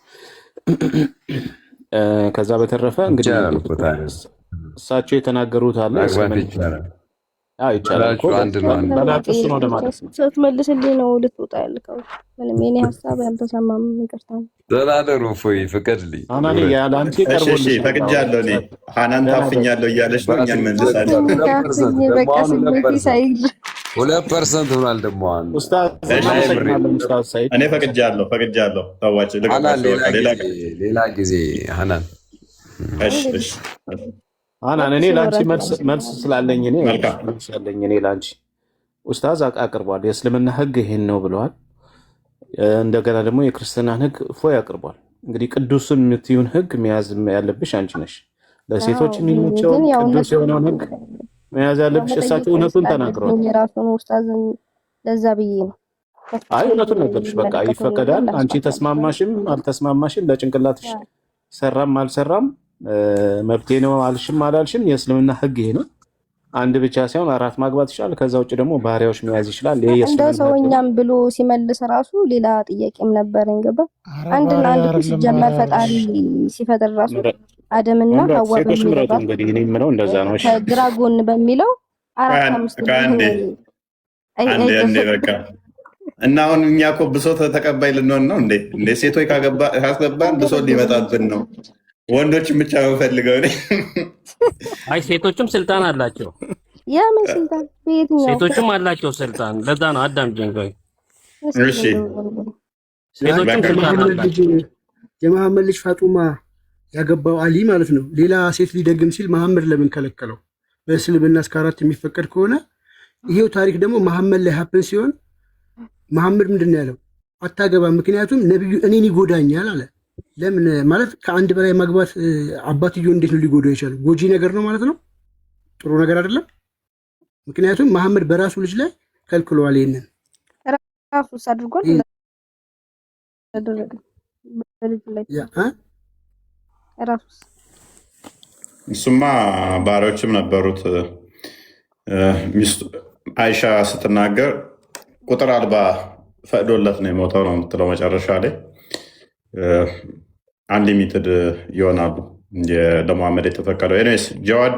D: ከዛ በተረፈ እንግዲህ እሳቸው የተናገሩት አለ
C: ስትመልስልኝ ነው ልትወጣ ያልከው። ምንም የኔ ሀሳብ ያልተሰማም ይቅርታ።
B: ተናገሩ እፎይ ፍቀድልኝ።
A: ፈቅጃለሁ እኔ ሀናን ታፍኛለሁ እያለች ነው። እኛን መልሳለን።
B: 2% ሆኗል ደግሞ
A: እኔ ፈቅጃለሁ። ታዋጭ
D: ሌላ ጊዜ ሀናን እኔ ለአንቺ መልስ ስላለኝ እኔ ለአንቺ ኡስታዝ አቅርቧል። የእስልምና ሕግ ይሄን ነው ብለዋል። እንደገና ደግሞ የክርስትናን ሕግ እፎይ አቅርቧል። እንግዲህ ቅዱስን የምትይውን ሕግ መያዝ ያለብሽ አንቺ ነሽ። ለሴቶች የሚመቸው ቅዱስ የሆነውን ሕግ መያዝ ያለብሽ። እሳቸው እውነቱን ተናግረዋል።
C: የራሱን ኡስታዝን ለዛ ብዬ ነው።
D: አይ እውነቱን ነገርሽ። በቃ ይፈቀዳል። አንቺ ተስማማሽም አልተስማማሽም ለጭንቅላትሽ ሰራም አልሰራም መብቴ ነው አልሽም አላልሽም የእስልምና ሕግ ይሄ ነው። አንድ ብቻ ሳይሆን 4 ማግባት ይችላል። ከዛ ውጭ ደግሞ ባሪያዎች መያዝ ይችላል። ይሄ
C: እንደ ሰውኛም ብሎ ሲመልስ ራሱ ሌላ ጥያቄም ነበረኝ። ገባ አንድና አንድ ሲጀመር ፈጣሪ ሲፈጥር ራሱ አደምና ሐዋ በሚለው
D: እንግዲህ እኔ የምለው እንደዛ ነው። እሺ
C: ከግራ ጎን በሚለው 4-5
A: አንዴ በቃ እና አሁን እኛ እኮ ብሶት ተቀባይ ልንሆን ነው እንዴ? ሴቶች ካስገባን ብሶት ሊመጣብን ነው። ወንዶችን ብቻ ነው ፈልገው።
G: አይ ሴቶችም ስልጣን አላቸው።
C: የምን ስልጣን? በየትኛው?
G: ሴቶችም አላቸው ስልጣን። ለዛ ነው አዳም ጀንጎይ።
A: እሺ
G: ሴቶችም ስልጣን አላቸው።
E: የመሐመድ ልጅ ፋጡማ ያገባው አሊ ማለት ነው። ሌላ ሴት ሊደግም ሲል መሐመድ ለምን ከለከለው? በእስልምና እስከ 4 የሚፈቀድ ከሆነ ይሄው ታሪክ ደግሞ መሐመድ ላይ ሀፕን ሲሆን መሐመድ ምንድን ነው ያለው? አታገባም፣ ምክንያቱም ነብዩ እኔን ይጎዳኛል አለ። ለምን ማለት ከአንድ በላይ ማግባት አባትዮ እንዴት ነው ሊጎዳው የቻለው? ጎጂ ነገር ነው ማለት ነው፣ ጥሩ ነገር አይደለም። ምክንያቱም መሐመድ በራሱ ልጅ ላይ ከልክሏል። ይሄንን
C: ራሱስ አድርጓል ራሱስ።
A: እሱማ ባሪያዎችም ነበሩት። ሚስቱ አይሻ ስትናገር ቁጥር አልባ ፈቅዶለት ነው የሞተው ነው የምትለው መጨረሻ ላይ አንሊሚትድ ይሆናሉ ለመሐመድ የተፈቀደው። ኤኒዌይስ ጀዋድ